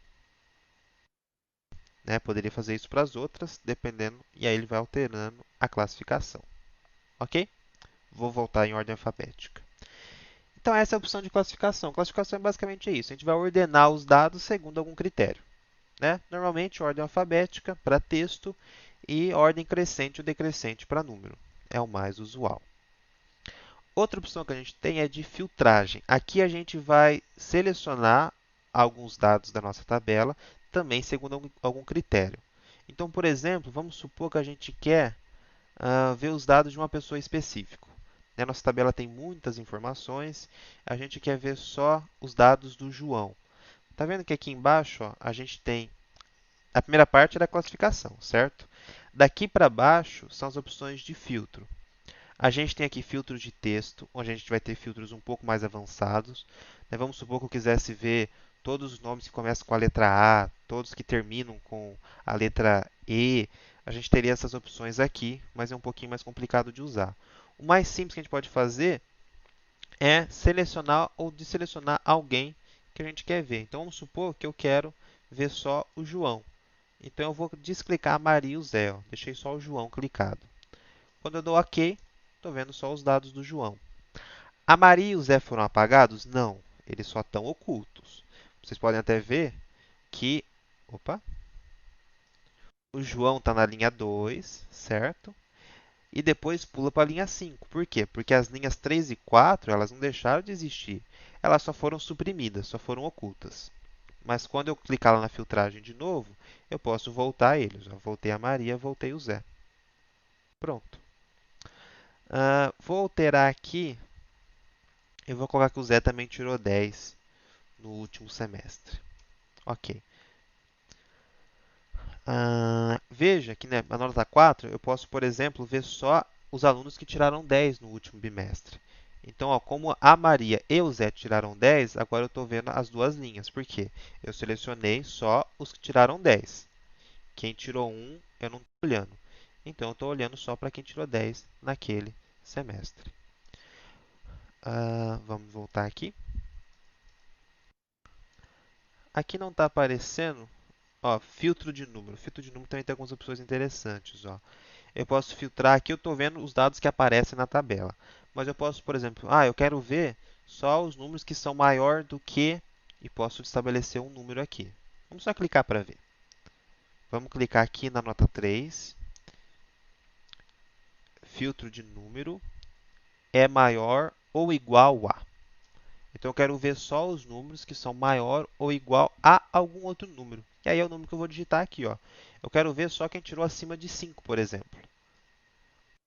Né? Poderia fazer isso para as outras, dependendo, e aí ele vai alterando a classificação. Ok? Vou voltar em ordem alfabética. Então, essa é a opção de classificação. Classificação é basicamente isso. A gente vai ordenar os dados segundo algum critério. Né? Normalmente, ordem alfabética para texto e ordem crescente ou decrescente para número. É o mais usual. Outra opção que a gente tem é de filtragem. Aqui a gente vai selecionar alguns dados da nossa tabela, também segundo algum critério. Então, por exemplo, vamos supor que a gente quer ver os dados de uma pessoa específica. Né? Nossa tabela tem muitas informações, a gente quer ver só os dados do João. Está vendo que aqui embaixo a gente tem a primeira parte é da classificação, certo? Daqui para baixo são as opções de filtro. A gente tem aqui filtros de texto, onde a gente vai ter filtros um pouco mais avançados. Né? Vamos supor que eu quisesse ver todos os nomes que começam com a letra A, todos que terminam com a letra E. A gente teria essas opções aqui, mas é um pouquinho mais complicado de usar. O mais simples que a gente pode fazer é selecionar ou desselecionar alguém que a gente quer ver. Então, vamos supor que eu quero ver só o João. Então, eu vou desclicar a Maria e o Zé. Ó. Deixei só o João clicado. Quando eu dou OK, estou vendo só os dados do João. A Maria e o Zé foram apagados? Não, eles só estão ocultos. Vocês podem até ver que o João está na linha 2, certo? E depois pula para a linha 5. Por quê? Porque as linhas 3 e 4 elas não deixaram de existir. Elas só foram suprimidas, só foram ocultas. Mas quando eu clicar lá na filtragem de novo, eu posso voltar eles. Eu voltei a Maria, voltei o Zé. Pronto. Vou alterar aqui. Eu vou colocar que o Zé também tirou 10 no último semestre. Ok. Veja que na nota 4, eu posso, por exemplo, ver só os alunos que tiraram 10 no último bimestre. Então, ó, como a Maria e o Zé tiraram 10, agora eu estou vendo as duas linhas. Por quê? Eu selecionei só os que tiraram 10. Quem tirou 1, eu não estou olhando. Então, eu estou olhando só para quem tirou 10 naquele semestre. Vamos voltar aqui. Aqui não está aparecendo, ó, filtro de número. Filtro de número também tem algumas opções interessantes. Ó. Eu posso filtrar, aqui eu estou vendo os dados que aparecem na tabela. Mas eu posso, por exemplo, eu quero ver só os números que são maior do que, e posso estabelecer um número aqui. Vamos só clicar para ver. Vamos clicar aqui na nota 3. Filtro de número é maior ou igual a. Então, eu quero ver só os números que são maior ou igual a algum outro número. E aí é o número que eu vou digitar aqui, ó. Eu quero ver só quem tirou acima de 5, por exemplo.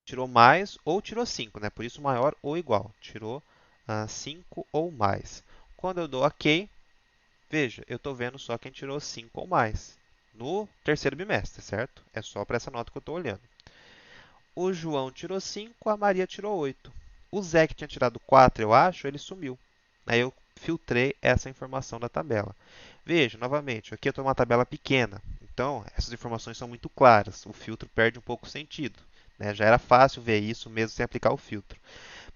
Tirou mais ou tirou 5, né? Por isso maior ou igual. Tirou 5 ou mais. Quando eu dou OK, veja, eu estou vendo só quem tirou 5 ou mais no terceiro bimestre, certo? É só para essa nota que eu estou olhando. O João tirou 5, a Maria tirou 8. O Zé, que tinha tirado 4, eu acho, ele sumiu. Aí eu filtrei essa informação da tabela. Veja, novamente, aqui eu estou uma tabela pequena, então essas informações são muito claras. O filtro perde um pouco o sentido, né? Já era fácil ver isso mesmo sem aplicar o filtro.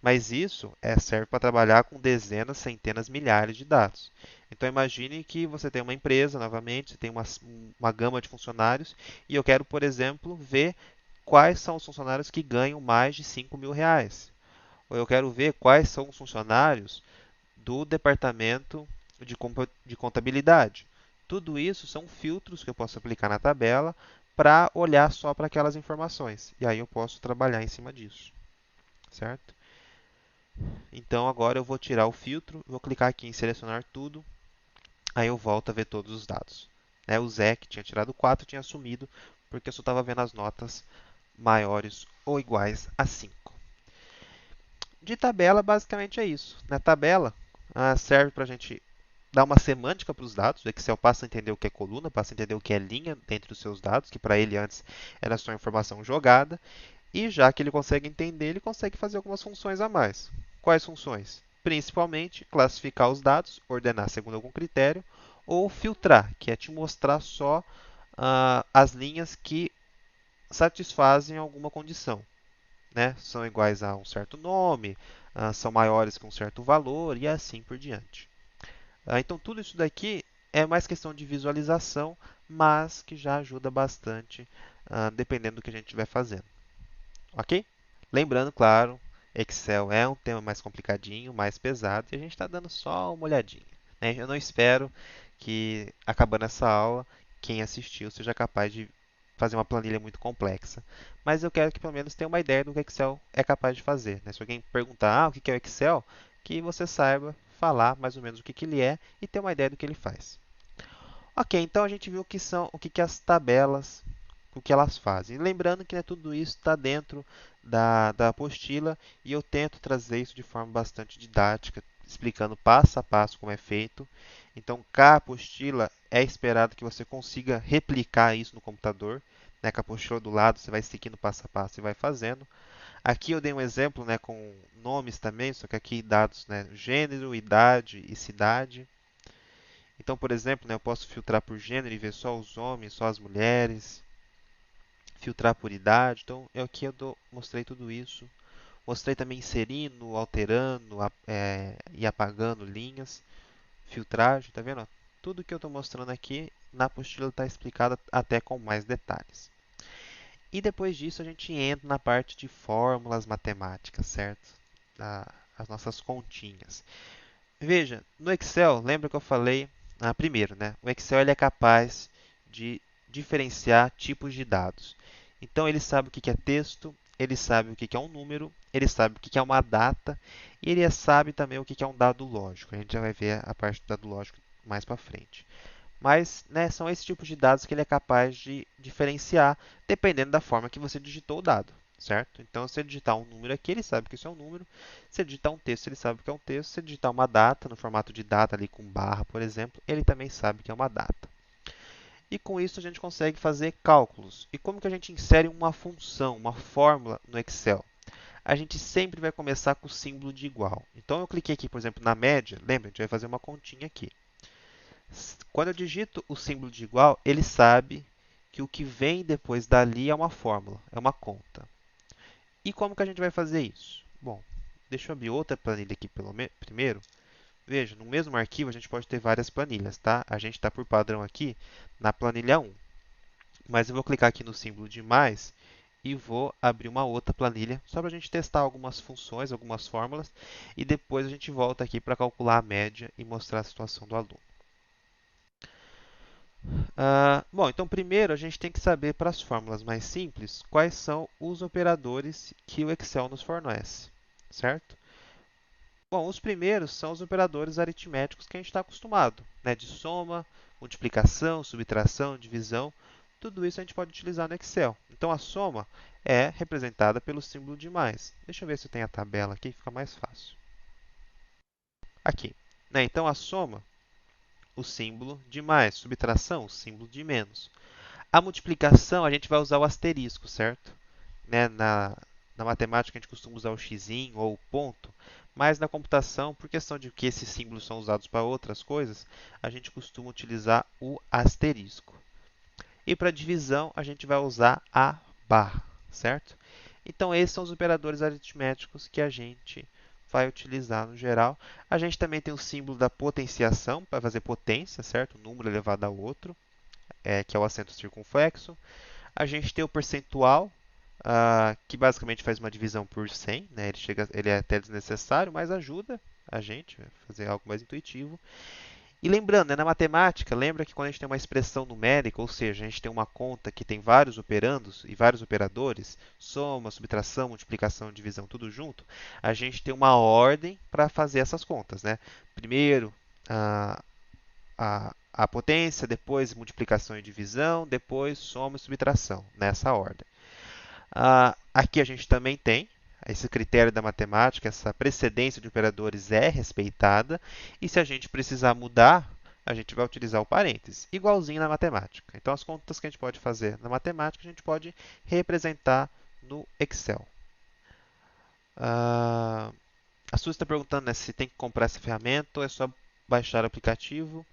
Mas isso serve para trabalhar com dezenas, centenas, milhares de dados. Então imagine que você tem uma empresa, novamente, você tem uma gama de funcionários e eu quero, por exemplo, ver quais são os funcionários que ganham mais de R$ 5.000. Ou eu quero ver quais são os funcionários do departamento de contabilidade. Tudo isso são filtros que eu posso aplicar na tabela para olhar só para aquelas informações. E aí eu posso trabalhar em cima disso, certo? Então agora eu vou tirar o filtro, vou clicar aqui em selecionar tudo, aí eu volto a ver todos os dados. Né? O Zé, que tinha tirado 4, tinha sumido, porque eu só estava vendo as notas maiores ou iguais a 5. De tabela, basicamente é isso. Na tabela, serve para a gente dar uma semântica para os dados. O Excel passa a entender o que é coluna, passa a entender o que é linha dentro dos seus dados, que para ele antes era só informação jogada. E já que ele consegue entender, ele consegue fazer algumas funções a mais. Quais funções? Principalmente classificar os dados, ordenar segundo algum critério, ou filtrar, que é te mostrar só as linhas que satisfazem alguma condição. Né? São iguais a um certo nome, são maiores que um certo valor e assim por diante. Então, tudo isso daqui é mais questão de visualização, mas que já ajuda bastante, dependendo do que a gente estiver fazendo. Ok? Lembrando, claro, Excel é um tema mais complicadinho, mais pesado, e a gente está dando só uma olhadinha. Né? Eu não espero que, acabando essa aula, quem assistiu seja capaz de fazer uma planilha muito complexa. Mas eu quero que pelo menos tenha uma ideia do que o Excel é capaz de fazer. Né? Se alguém perguntar o que é o Excel, que você saiba falar mais ou menos o que ele é e ter uma ideia do que ele faz. Ok, então a gente viu o que as tabelas, o que elas fazem. Lembrando que, né, tudo isso está dentro da apostila e eu tento trazer isso de forma bastante didática, explicando passo a passo como é feito. Então, com a apostila, é esperado que você consiga replicar isso no computador. Né, com a apostila do lado, você vai seguindo passo a passo e vai fazendo. Aqui eu dei um exemplo, né, com nomes também, só que aqui dados, né, gênero, idade e cidade. Então, por exemplo, né, eu posso filtrar por gênero e ver só os homens, só as mulheres, filtrar por idade. Então, aqui mostrei tudo isso. Mostrei também inserindo, alterando e apagando linhas, filtragem, tá vendo? Tudo que eu estou mostrando aqui na apostila está explicado até com mais detalhes. E depois disso a gente entra na parte de fórmulas matemáticas, certo? As nossas continhas. Veja, no Excel, lembra que eu falei primeiro, né? O Excel ele é capaz de diferenciar tipos de dados. Então, ele sabe o que é texto, ele sabe o que é um número, ele sabe o que é uma data e ele sabe também o que é um dado lógico. A gente já vai ver a parte do dado lógico mais para frente. Mas, né, são esses tipos de dados que ele é capaz de diferenciar dependendo da forma que você digitou o dado, certo? Então, se ele digitar um número aqui, ele sabe que isso é um número. Se ele digitar um texto, ele sabe que é um texto. Se ele digitar uma data, no formato de data ali com barra, por exemplo, ele também sabe que é uma data. E com isso a gente consegue fazer cálculos. E como que a gente insere uma função, uma fórmula no Excel? A gente sempre vai começar com o símbolo de igual. Então, eu cliquei aqui, por exemplo, na média. Lembra, a gente vai fazer uma continha aqui. Quando eu digito o símbolo de igual, ele sabe que o que vem depois dali é uma fórmula, é uma conta. E como que a gente vai fazer isso? Bom, deixa eu abrir outra planilha aqui primeiro. Veja, no mesmo arquivo a gente pode ter várias planilhas, tá? A gente está por padrão aqui na planilha 1. Mas eu vou clicar aqui no símbolo de mais e vou abrir uma outra planilha só para a gente testar algumas funções, algumas fórmulas e depois a gente volta aqui para calcular a média e mostrar a situação do aluno. Bom, então primeiro a gente tem que saber para as fórmulas mais simples quais são os operadores que o Excel nos fornece, certo? Bom, os primeiros são os operadores aritméticos que a gente está acostumado, né? De soma, multiplicação, subtração, divisão. Tudo isso a gente pode utilizar no Excel. Então, a soma é representada pelo símbolo de mais. Deixa eu ver se eu tenho a tabela aqui, fica mais fácil. Aqui. Né? Então, a soma, o símbolo de mais. Subtração, o símbolo de menos. A multiplicação, a gente vai usar o asterisco, certo? Né? Na matemática, a gente costuma usar o xizinho ou o ponto, mas na computação, por questão de que esses símbolos são usados para outras coisas, a gente costuma utilizar o asterisco. E para divisão, a gente vai usar a barra, certo? Então, esses são os operadores aritméticos que a gente vai utilizar no geral. A gente também tem o símbolo da potenciação, para fazer potência, certo? Um número elevado a outro, que é o acento circunflexo. A gente tem o percentual, que basicamente faz uma divisão por 100, né? Ele é até desnecessário, mas ajuda a gente a fazer algo mais intuitivo. E lembrando, né, na matemática, lembra que quando a gente tem uma expressão numérica, ou seja, a gente tem uma conta que tem vários operandos e vários operadores, soma, subtração, multiplicação, divisão, tudo junto, a gente tem uma ordem para fazer essas contas, né? Primeiro, a potência, depois multiplicação e divisão, depois soma e subtração, nessa ordem. Aqui a gente também tem esse critério da matemática, essa precedência de operadores é respeitada, e se a gente precisar mudar, a gente vai utilizar o parênteses, igualzinho na matemática. Então, as contas que a gente pode fazer na matemática, a gente pode representar no Excel. A Suzy está perguntando, né, se tem que comprar essa ferramenta ou é só baixar o aplicativo.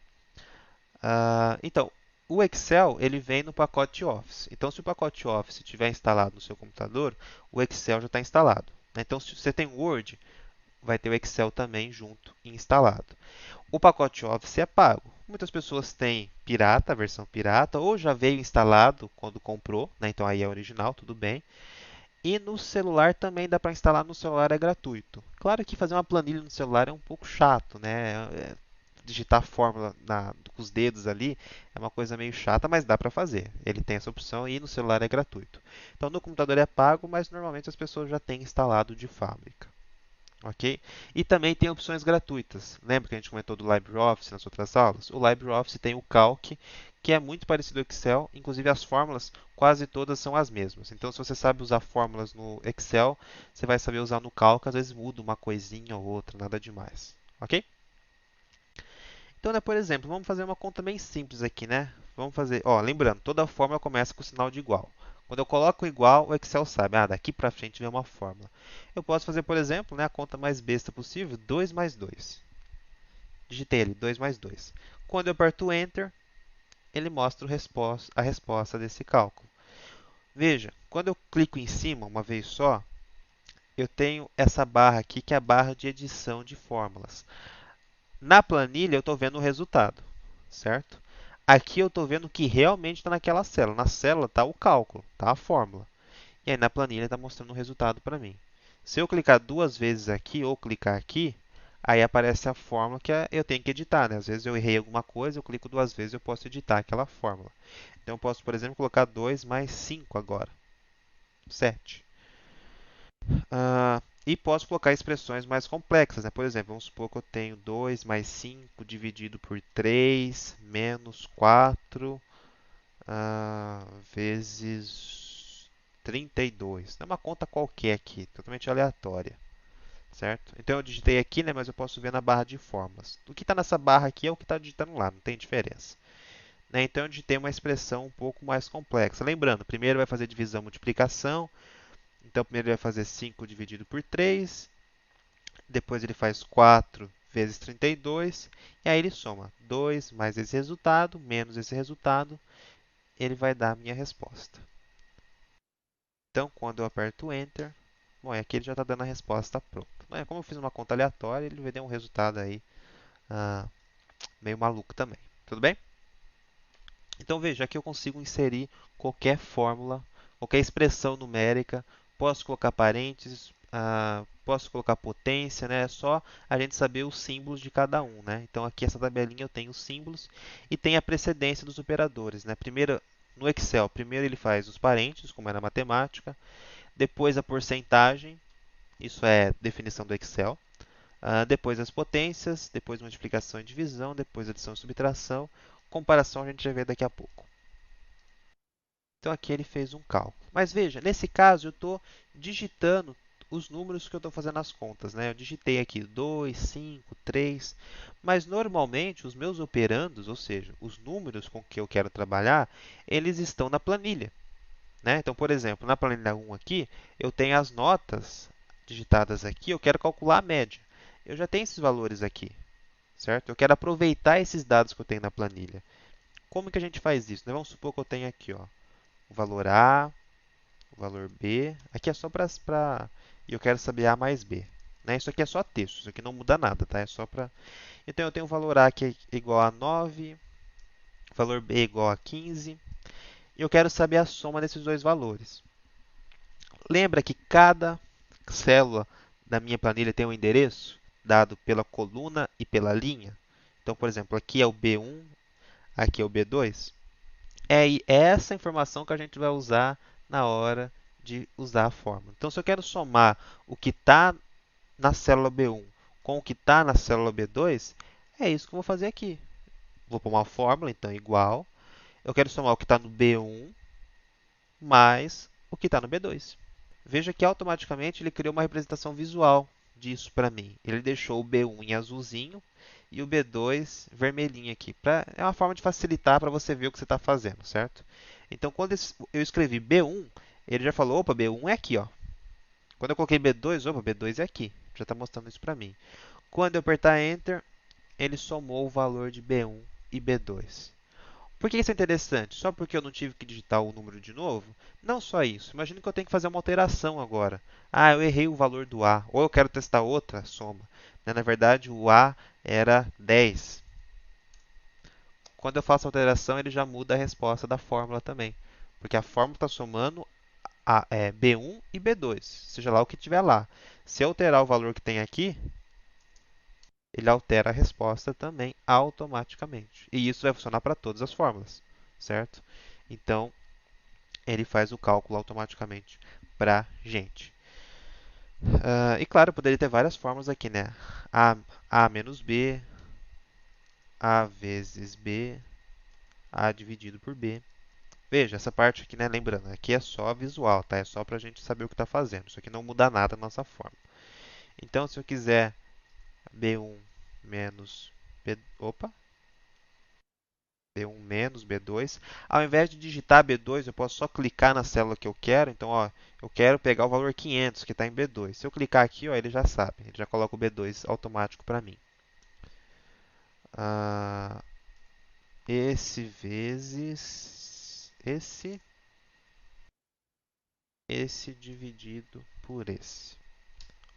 Então, o Excel ele vem no pacote Office. Então, se o pacote Office estiver instalado no seu computador, o Excel já está instalado. Então, se você tem Word, vai ter o Excel também junto e instalado. O pacote Office é pago. Muitas pessoas têm pirata, a versão pirata, ou já veio instalado quando comprou, né? Então aí é original, tudo bem. E no celular também dá para instalar, no celular é gratuito. Claro que fazer uma planilha no celular é um pouco chato, né? Digitar a fórmula com os dedos ali é uma coisa meio chata, mas dá para fazer. Ele tem essa opção e no celular é gratuito. Então no computador é pago, mas normalmente as pessoas já têm instalado de fábrica. Ok? E também tem opções gratuitas. Lembra que a gente comentou do LibreOffice nas outras aulas? O LibreOffice tem o Calc, que é muito parecido ao Excel, inclusive as fórmulas quase todas são as mesmas. Então, se você sabe usar fórmulas no Excel, você vai saber usar no Calc, às vezes muda uma coisinha ou outra, nada demais. Ok? Então, né, por exemplo, vamos fazer uma conta bem simples aqui, né? Vamos fazer, ó, lembrando, toda fórmula começa com o sinal de igual. Quando eu coloco igual, o Excel sabe, daqui para frente vem uma fórmula. Eu posso fazer, por exemplo, né, a conta mais besta possível, 2 mais 2. Digitei ali, 2 mais 2. Quando eu aperto Enter, ele mostra a resposta desse cálculo. Veja, quando eu clico em cima uma vez só, eu tenho essa barra aqui, que é a barra de edição de fórmulas. Na planilha, eu estou vendo o resultado, certo? Aqui eu estou vendo o que realmente está naquela célula. Na célula está o cálculo, está a fórmula. E aí na planilha está mostrando o resultado para mim. Se eu clicar duas vezes aqui ou clicar aqui, aí aparece a fórmula que eu tenho que editar, né? Às vezes eu errei alguma coisa, eu clico duas vezes e eu posso editar aquela fórmula. Então eu posso, por exemplo, colocar 2 mais 5 agora. 7. E posso colocar expressões mais complexas, né? Por exemplo, vamos supor que eu tenho 2 mais 5 dividido por 3 menos 4 vezes 32. É uma conta qualquer aqui, totalmente aleatória, certo? Então eu digitei aqui, né, mas eu posso ver na barra de fórmulas. O que está nessa barra aqui é o que está digitando lá, não tem diferença. Né? Então eu digitei uma expressão um pouco mais complexa. Lembrando, primeiro vai fazer divisão e multiplicação. Então primeiro ele vai fazer 5 dividido por 3. Depois ele faz 4 vezes 32. E aí ele soma 2 mais esse resultado, menos esse resultado. Ele vai dar a minha resposta. Então, quando eu aperto Enter, bom, aqui ele já está dando a resposta pronta. Mas como eu fiz uma conta aleatória, ele vai dar um resultado aí ah, meio maluco também. Tudo bem? Então, veja, aqui eu consigo inserir qualquer fórmula, qualquer expressão numérica, posso colocar parênteses, posso colocar potência, né? É só a gente saber os símbolos de cada um, né? Então, aqui essa tabelinha eu tenho os símbolos e tem a precedência dos operadores, né? Primeiro, no Excel, primeiro ele faz os parênteses, como é na matemática, depois a porcentagem, isso é definição do Excel. Depois as potências, depois multiplicação e divisão, depois adição e subtração. Comparação a gente já vê daqui a pouco. Então aqui ele fez um cálculo. Mas veja, nesse caso eu estou digitando os números que eu estou fazendo as contas, né? Eu digitei aqui 2, 5, 3, mas normalmente os meus operandos, ou seja, os números com que eu quero trabalhar, eles estão na planilha, né? Então, por exemplo, na planilha 1 aqui, eu tenho as notas digitadas aqui, eu quero calcular a média. Eu já tenho esses valores aqui, certo? Eu quero aproveitar esses dados que eu tenho na planilha. Como que a gente faz isso, né? Vamos supor que eu tenho aqui, ó, o valor A, o valor B. Aqui é só para... E eu quero saber A mais B. Né? Isso aqui é só texto, isso aqui não muda nada, tá? É só para... Então, eu tenho o valor A que é igual a 9, valor B igual a 15, e eu quero saber a soma desses dois valores. Lembra que cada célula da minha planilha tem um endereço dado pela coluna e pela linha? Então, por exemplo, aqui é o B1, aqui é o B2. É essa informação que a gente vai usar na hora de usar a fórmula. Então, se eu quero somar o que está na célula B1 com o que está na célula B2, é isso que eu vou fazer aqui. Vou pôr uma fórmula, então, igual. Eu quero somar o que está no B1 mais o que está no B2. Veja que automaticamente ele criou uma representação visual disso para mim. Ele deixou o B1 em azulzinho e o B2 vermelhinho aqui. É uma forma de facilitar para você ver o que você está fazendo, certo? Então, quando eu escrevi B1, ele já falou, opa, B1 é aqui, ó. Quando eu coloquei B2, opa, B2 é aqui. Já está mostrando isso para mim. Quando eu apertar Enter, ele somou o valor de B1 e B2. Por que isso é interessante? Só porque eu não tive que digitar o número de novo? Não só isso. Imagina que eu tenho que fazer uma alteração agora. Ah, eu errei o valor do A. Ou eu quero testar outra soma. Na verdade, o A era 10. Quando eu faço a alteração, ele já muda a resposta da fórmula também. Porque a fórmula está somando B1 e B2, seja lá o que tiver lá. Se eu alterar o valor que tem aqui, ele altera a resposta também automaticamente. E isso vai funcionar para todas as fórmulas, certo? Então, ele faz o cálculo automaticamente para a gente. E claro, eu poderia ter várias fórmulas aqui, né? A menos B, A vezes B, A dividido por B. Veja, essa parte aqui, né? Lembrando, aqui é só visual, tá? É só para a gente saber o que está fazendo. Isso aqui não muda nada na nossa fórmula. Então, se eu quiser B1 menos B... Opa! B1 menos B2. Ao invés de digitar B2, eu posso só clicar na célula que eu quero. Então, ó, eu quero pegar o valor 500, que está em B2. Se eu clicar aqui, ó, ele já sabe. Ele já coloca o B2 automático para mim. Ah, esse vezes esse dividido por esse.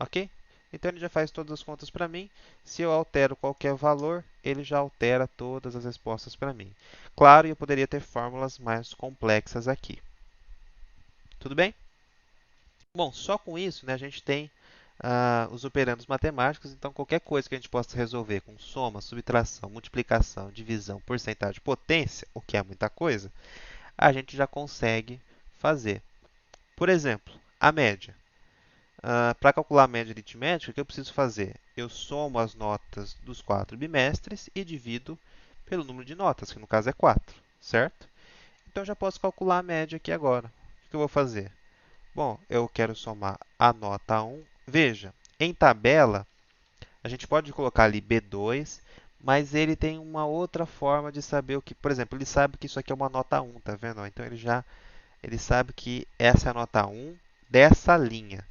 Ok? Então, ele já faz todas as contas para mim. Se eu altero qualquer valor, ele já altera todas as respostas para mim. Claro, eu poderia ter fórmulas mais complexas aqui. Tudo bem? Bom, só com isso, né, a gente tem os operandos matemáticos. Então, qualquer coisa que a gente possa resolver com soma, subtração, multiplicação, divisão, porcentagem, potência, o que é muita coisa, a gente já consegue fazer. Por exemplo, a média. Para calcular a média aritmética, o que eu preciso fazer? Eu somo as notas dos 4 bimestres e divido pelo número de notas, que no caso é 4, certo? Então, eu já posso calcular a média aqui agora. O que eu vou fazer? Bom, eu quero somar a nota 1. Veja, em tabela, a gente pode colocar ali B2, mas ele tem uma outra forma de saber o que... Por exemplo, ele sabe que isso aqui é uma nota 1, tá vendo? Então, ele sabe que essa é a nota 1 dessa linha.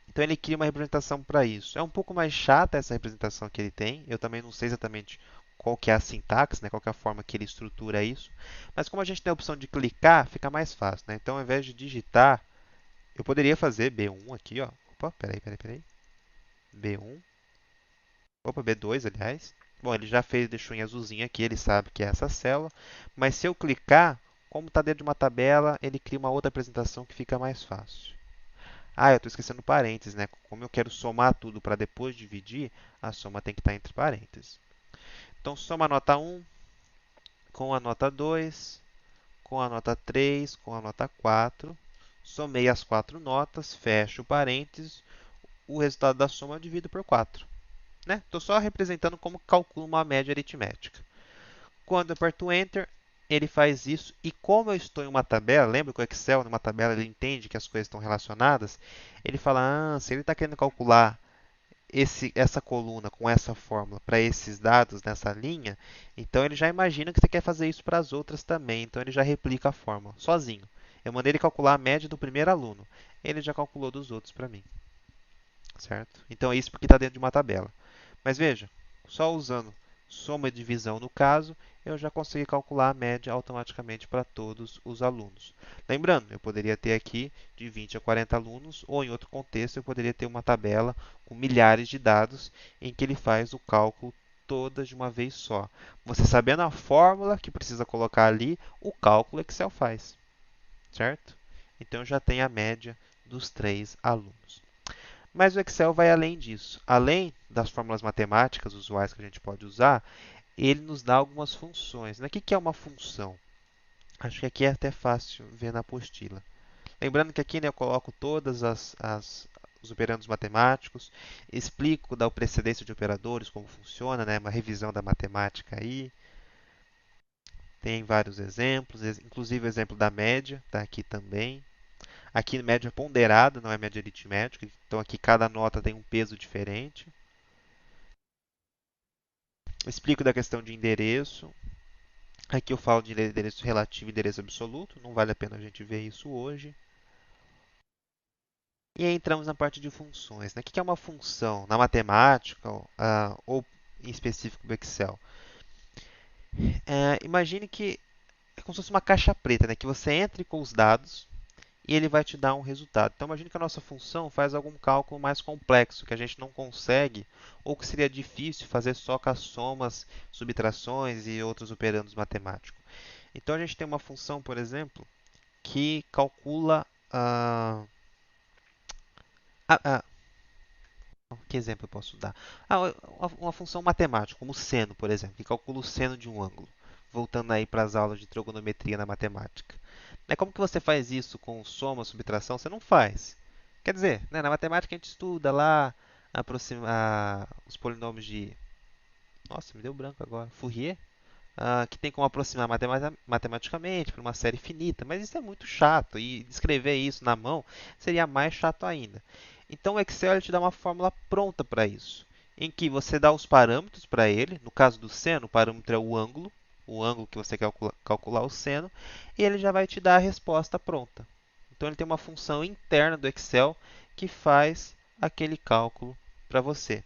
Então, ele cria uma representação para isso. É um pouco mais chata essa representação que ele tem. Eu também não sei exatamente qual que é a sintaxe, né? Qual que é a forma que ele estrutura isso. Mas como a gente tem a opção de clicar, fica mais fácil, né? Então, ao invés de digitar, eu poderia fazer B1 aqui, ó. Opa, peraí. B1. Opa, B2, aliás. Bom, ele já fez, deixou em azulzinho aqui, ele sabe que é essa célula. Mas se eu clicar, como está dentro de uma tabela, ele cria uma outra apresentação que fica mais fácil. Ah, eu estou esquecendo parênteses, né? Como eu quero somar tudo para depois dividir, a soma tem que estar entre parênteses. Então, soma a nota 1 com a nota 2, com a nota 3, com a nota 4. Somei as 4 notas, fecho o parênteses. O resultado da soma eu divido por 4. né? Estou só representando como calculo uma média aritmética. Quando eu aperto Enter, ele faz isso. E como eu estou em uma tabela, lembra que o Excel, numa tabela, ele entende que as coisas estão relacionadas? Ele fala, se ele está querendo calcular essa coluna com essa fórmula para esses dados nessa linha, então ele já imagina que você quer fazer isso para as outras também. Então ele já replica a fórmula sozinho. Eu mandei ele calcular a média do primeiro aluno. Ele já calculou dos outros para mim, certo? Então é isso porque está dentro de uma tabela. Mas veja, só usando soma e divisão no caso, eu já consegui calcular a média automaticamente para todos os alunos. Lembrando, eu poderia ter aqui de 20 a 40 alunos, ou em outro contexto, eu poderia ter uma tabela com milhares de dados em que ele faz o cálculo todas de uma vez só. Você sabendo a fórmula que precisa colocar ali, o cálculo Excel faz, certo? Então eu já tenho a média dos 3 alunos. Mas o Excel vai além disso. Além das fórmulas matemáticas usuais que a gente pode usar, ele nos dá algumas funções. O que é uma função? Acho que aqui é até fácil ver na apostila. Lembrando que aqui, né, eu coloco todas os operandos matemáticos, explico da precedência de operadores, como funciona, né, uma revisão da matemática aí. Tem vários exemplos, inclusive o exemplo da média, está aqui também. Aqui média ponderada, não é média aritmética, então aqui cada nota tem um peso diferente. Explico da questão de endereço. Aqui eu falo de endereço relativo e endereço absoluto. Não vale a pena a gente ver isso hoje. E aí entramos na parte de funções, né? O que é uma função na matemática ou em específico do Excel? Imagine que é como se fosse uma caixa preta, né? Que você entre com os dados e ele vai te dar um resultado. Então imagine que a nossa função faz algum cálculo mais complexo que a gente não consegue ou que seria difícil fazer só com as somas, subtrações e outros operandos matemáticos. Então a gente tem uma função, por exemplo, que calcula ah, ah, que exemplo eu posso dar? Uma função matemática, como o seno, por exemplo, que calcula o seno de um ângulo. Voltando aí para as aulas de trigonometria na matemática. Né, como que você faz isso com soma, subtração? Você não faz. Quer dizer, né, na matemática a gente estuda lá os polinômios de... Nossa, me deu branco agora. Fourier? Que tem como aproximar matematicamente para uma série finita, mas isso é muito chato e escrever isso na mão seria mais chato ainda. Então o Excel ele te dá uma fórmula pronta para isso, em que você dá os parâmetros para ele. No caso do seno, o parâmetro é o ângulo que você quer calcular o seno, e ele já vai te dar a resposta pronta. Então ele tem uma função interna do Excel que faz aquele cálculo para você.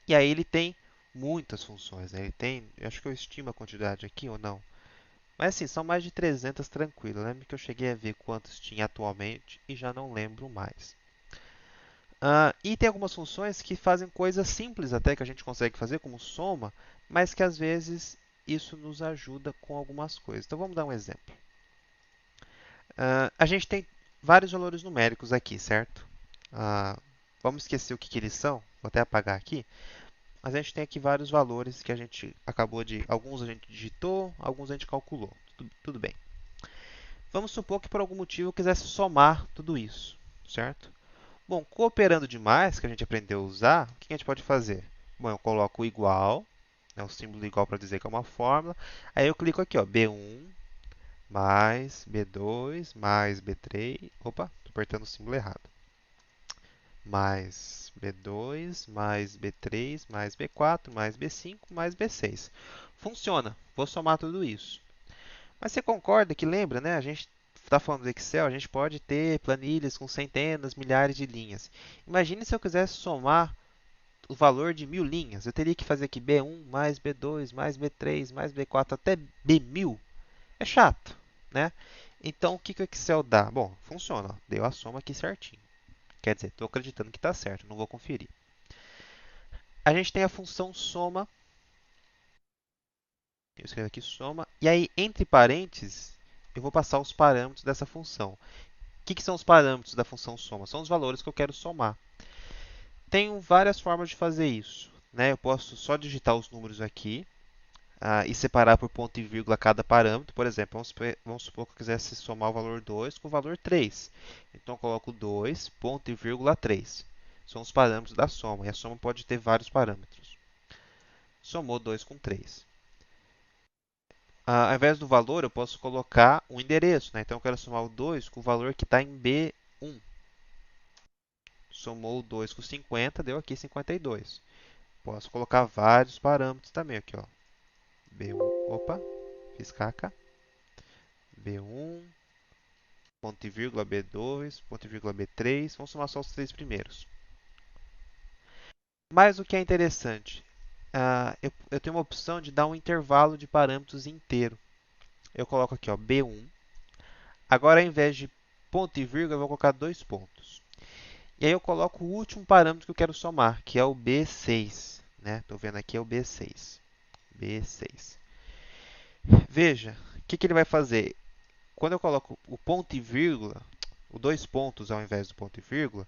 E aí ele tem muitas funções, né? Ele tem, eu acho que eu estimo a quantidade aqui ou não. Mas assim, são mais de 300 tranquilo. Eu lembro que eu cheguei a ver quantos tinha atualmente e já não lembro mais. E tem algumas funções que fazem coisas simples até que a gente consegue fazer, como soma, mas que às vezes isso nos ajuda com algumas coisas. Então vamos dar um exemplo. A gente tem vários valores numéricos aqui, certo? Vamos esquecer o que eles são. Vou até apagar aqui. Mas a gente tem aqui vários valores que a gente acabou de... Alguns a gente digitou, alguns a gente calculou. Tudo bem. Vamos supor que por algum motivo eu quisesse somar tudo isso, certo? Bom, cooperando demais, que a gente aprendeu a usar, o que a gente pode fazer? Bom, eu coloco o igual, né, o símbolo igual para dizer que é uma fórmula. Aí eu clico aqui, ó, B1 mais B2 mais B3. Opa, estou apertando o símbolo errado. Mais B2, mais B3, mais B4, mais B5, mais B6. Funciona. Vou somar tudo isso. Mas você concorda que, lembra, né? A gente está falando do Excel, a gente pode ter planilhas com centenas, milhares de linhas. Imagine se eu quisesse somar o valor de 1000 linhas. Eu teria que fazer aqui B1 mais B2 mais B3 mais B4 até B1000. É chato, né? Então, o que o Excel dá? Bom, funciona. Deu a soma aqui certinho. Quer dizer, estou acreditando que está certo, não vou conferir. A gente tem a função soma. Eu escrevo aqui soma. E aí, entre parênteses, eu vou passar os parâmetros dessa função. O que são os parâmetros da função soma? São os valores que eu quero somar. Tenho várias formas de fazer isso, né? Eu posso só digitar os números aqui e separar por ponto e vírgula cada parâmetro. Por exemplo, vamos supor que eu quisesse somar o valor 2 com o valor 3. Então, eu coloco 2, ponto e vírgula 3. São os parâmetros da soma, e a soma pode ter vários parâmetros. Somou 2 com 3. Ao invés do valor, eu posso colocar um endereço, né? Então, eu quero somar o 2 com o valor que está em B1. Somou o 2 com 50, deu aqui 52. Posso colocar vários parâmetros também aqui, ó. B1, opa, fiz caca. B1, ponto e vírgula, B2, ponto e vírgula, B3. Vamos somar só os três primeiros. Mas o que é interessante, eu tenho uma opção de dar um intervalo de parâmetros inteiro. Eu coloco aqui, ó, B1. Agora, ao invés de ponto e vírgula, eu vou colocar dois pontos. E aí eu coloco o último parâmetro que eu quero somar, que é o B6. Estou vendo aqui é o B6. B6. Veja, o que ele vai fazer? Quando eu coloco o ponto e vírgula, os dois pontos ao invés do ponto e vírgula,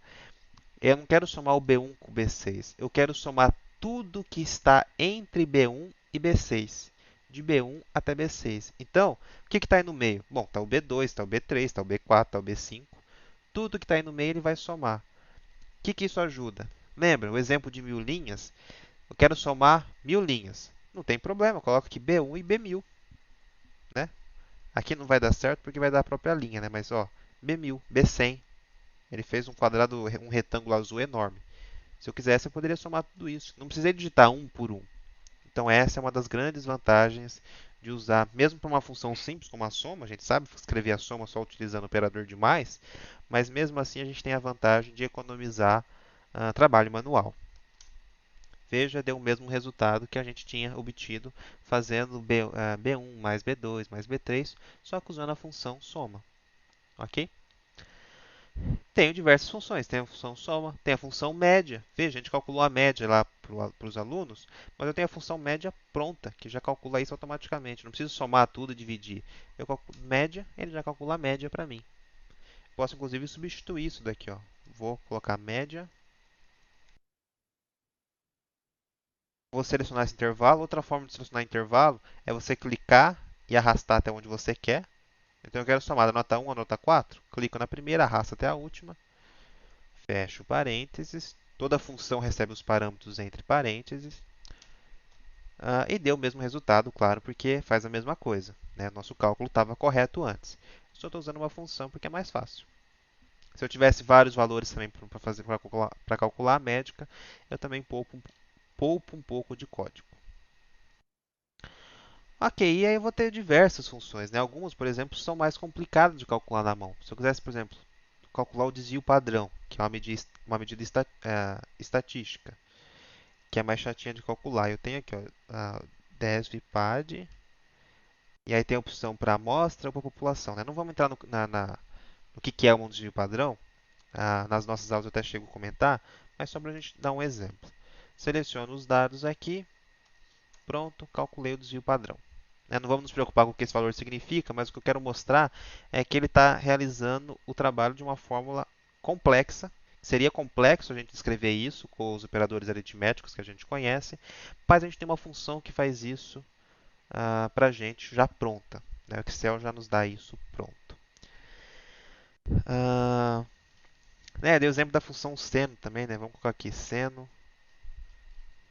eu não quero somar o B1 com o B6. Eu quero somar tudo que está entre B1 e B6. De B1 até B6. Então, o que está aí no meio? Bom, está o B2, está o B3, está o B4, está o B5. Tudo que está aí no meio ele vai somar. O que isso ajuda? Lembra, o exemplo de 1000 linhas? Eu quero somar 1000 linhas. Não tem problema, eu coloco aqui B1 e B1000. Né? Aqui não vai dar certo porque vai dar a própria linha, né? Mas ó, B1000, B100. Ele fez um quadrado, um retângulo azul enorme. Se eu quisesse, eu poderia somar tudo isso. Não precisei digitar um por um. Então essa é uma das grandes vantagens de usar, mesmo para uma função simples como a soma, a gente sabe escrever a soma só utilizando o operador de mais, mas mesmo assim a gente tem a vantagem de economizar trabalho manual. Veja, deu o mesmo resultado que a gente tinha obtido fazendo B1 mais B2 mais B3, só que usando a função soma. Ok? Tenho diversas funções. Tem a função soma, tem a função média. Veja, a gente calculou a média lá para os alunos, mas eu tenho a função média pronta, que já calcula isso automaticamente. Não preciso somar tudo e dividir. Eu calculo média, ele já calcula a média para mim. Posso, inclusive, substituir isso daqui. Ó. Vou colocar média. Vou selecionar esse intervalo. Outra forma de selecionar intervalo é você clicar e arrastar até onde você quer. Então, eu quero somar da nota 1 à nota 4. Clico na primeira, arrasto até a última. Fecho parênteses. Toda função recebe os parâmetros entre parênteses. E deu o mesmo resultado, claro, porque faz a mesma coisa. Né? Nosso cálculo estava correto antes. Só estou usando uma função porque é mais fácil. Se eu tivesse vários valores também para calcular a médica, eu também poupo um pouco de código. Ok, e aí eu vou ter diversas funções. Né? Algumas, por exemplo, são mais complicadas de calcular na mão. Se eu quisesse, por exemplo, calcular o desvio padrão, que é uma medida estatística, que é mais chatinha de calcular. Eu tenho aqui ó, a desvpad, e aí tem a opção para amostra ou para população. Né? Não vamos entrar no que é um desvio padrão. Nas nossas aulas eu até chego a comentar, mas só para a gente dar um exemplo. Seleciono os dados aqui, pronto, calculei o desvio padrão. Não vamos nos preocupar com o que esse valor significa, mas o que eu quero mostrar é que ele está realizando o trabalho de uma fórmula complexa. Seria complexo a gente escrever isso com os operadores aritméticos que a gente conhece, mas a gente tem uma função que faz isso para a gente já pronta. Né? O Excel já nos dá isso pronto. Dei o exemplo da função seno também, né? Vamos colocar aqui seno.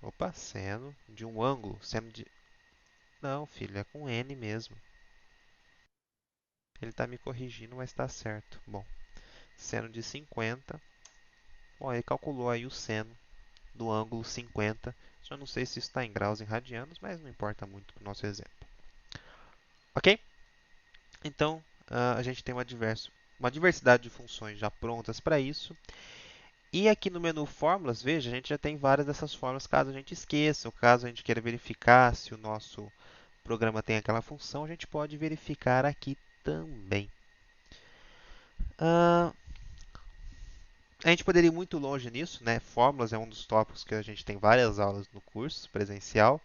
Opa, seno de um ângulo. Seno de. Não, filho, é com N mesmo. Ele está me corrigindo, mas está certo. Bom, seno de 50. Bom, ele calculou aí o seno do ângulo 50. Só não sei se isso está em graus em radianos, mas não importa muito para o nosso exemplo. Ok? Então, a gente tem uma diversidade de funções já prontas para isso. E aqui no menu Fórmulas, veja, a gente já tem várias dessas fórmulas caso a gente esqueça, ou caso a gente queira verificar se o nosso programa tem aquela função, a gente pode verificar aqui também. A gente poderia ir muito longe nisso, né? Fórmulas é um dos tópicos que a gente tem várias aulas no curso presencial.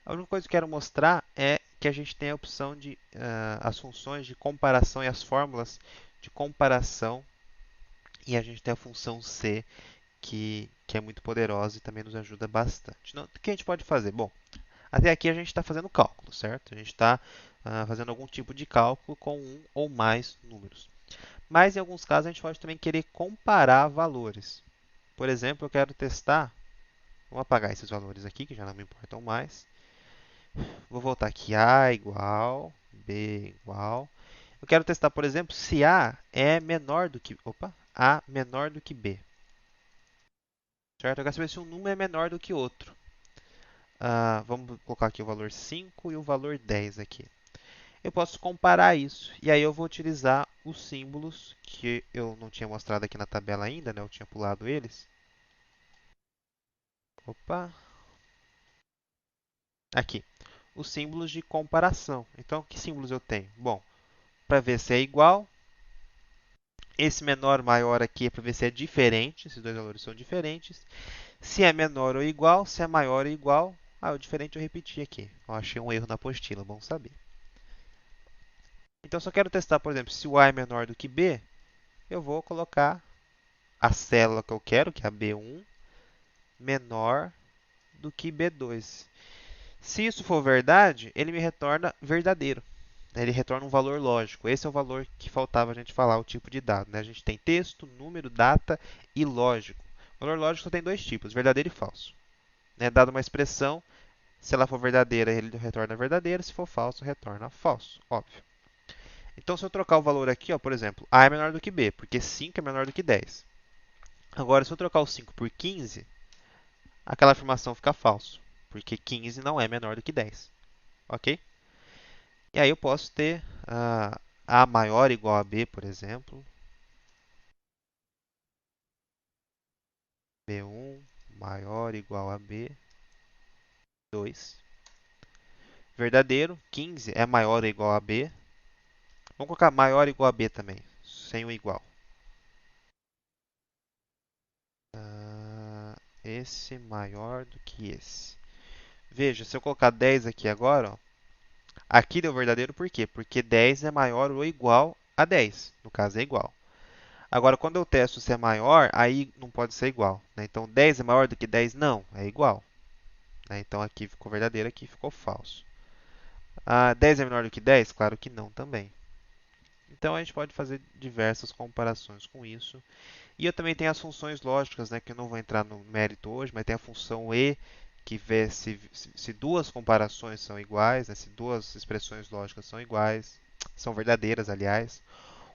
A única coisa que eu quero mostrar é que a gente tem a opção de as funções de comparação e as fórmulas de comparação. E a gente tem a função C, que é muito poderosa e também nos ajuda bastante. Então, o que a gente pode fazer? Bom, até aqui a gente está fazendo cálculo, certo? A gente está fazendo algum tipo de cálculo com um ou mais números. Mas em alguns casos a gente pode também querer comparar valores. por exemplo, eu quero testar. Vamos apagar esses valores aqui, que já não me importam mais. Vou voltar aqui, A igual, B igual. Eu quero testar, por exemplo, se A é menor do que... Opa! A menor do que B. Certo? Eu quero saber se um número é menor do que outro. Vamos colocar aqui o valor 5 e o valor 10 aqui. Eu posso comparar isso. E aí eu vou utilizar os símbolos que eu não tinha mostrado aqui na tabela ainda, né? Eu tinha pulado eles. Opa! Aqui. Os símbolos de comparação. Então, que símbolos eu tenho? Bom, para ver se é igual, esse menor, maior aqui é para ver se é diferente. Esses dois valores são diferentes. Se é menor ou igual, se é maior ou igual. O diferente eu repeti aqui. Eu achei um erro na apostila, bom saber. Então, se eu quero testar, por exemplo, se o A é menor do que B, eu vou colocar a célula que eu quero, que é a B1, menor do que B2. Se isso for verdade, ele me retorna verdadeiro. Ele retorna um valor lógico. Esse é o valor que faltava a gente falar, o tipo de dado. Né? A gente tem texto, número, data e lógico. O valor lógico só tem dois tipos, verdadeiro e falso. Né? Dada uma expressão, se ela for verdadeira, ele retorna verdadeiro. Se for falso, retorna falso. Óbvio. Então, se eu trocar o valor aqui, ó, por exemplo, A é menor do que B, porque 5 é menor do que 10. Agora, se eu trocar o 5 por 15, aquela afirmação fica falso, porque 15 não é menor do que 10. Ok? E aí eu posso ter A maior ou igual a B, por exemplo. B1 maior ou igual a B2. Verdadeiro, 15 é maior ou igual a B. Vamos colocar maior ou igual a B também, sem o igual. Esse maior do que esse. Veja, se eu colocar 10 aqui agora, ó, aqui deu verdadeiro por quê? Porque 10 é maior ou igual a 10. No caso, é igual. Agora, quando eu testo se é maior, aí não pode ser igual. Né? Então, 10 é maior do que 10? Não, é igual. Né? Então, aqui ficou verdadeiro, aqui ficou falso. 10 é menor do que 10? Claro que não também. Então, a gente pode fazer diversas comparações com isso. E eu também tenho as funções lógicas, né, que eu não vou entrar no mérito hoje, mas tem a função e, que vê se duas comparações são iguais, né, se duas expressões lógicas são iguais, são verdadeiras, aliás.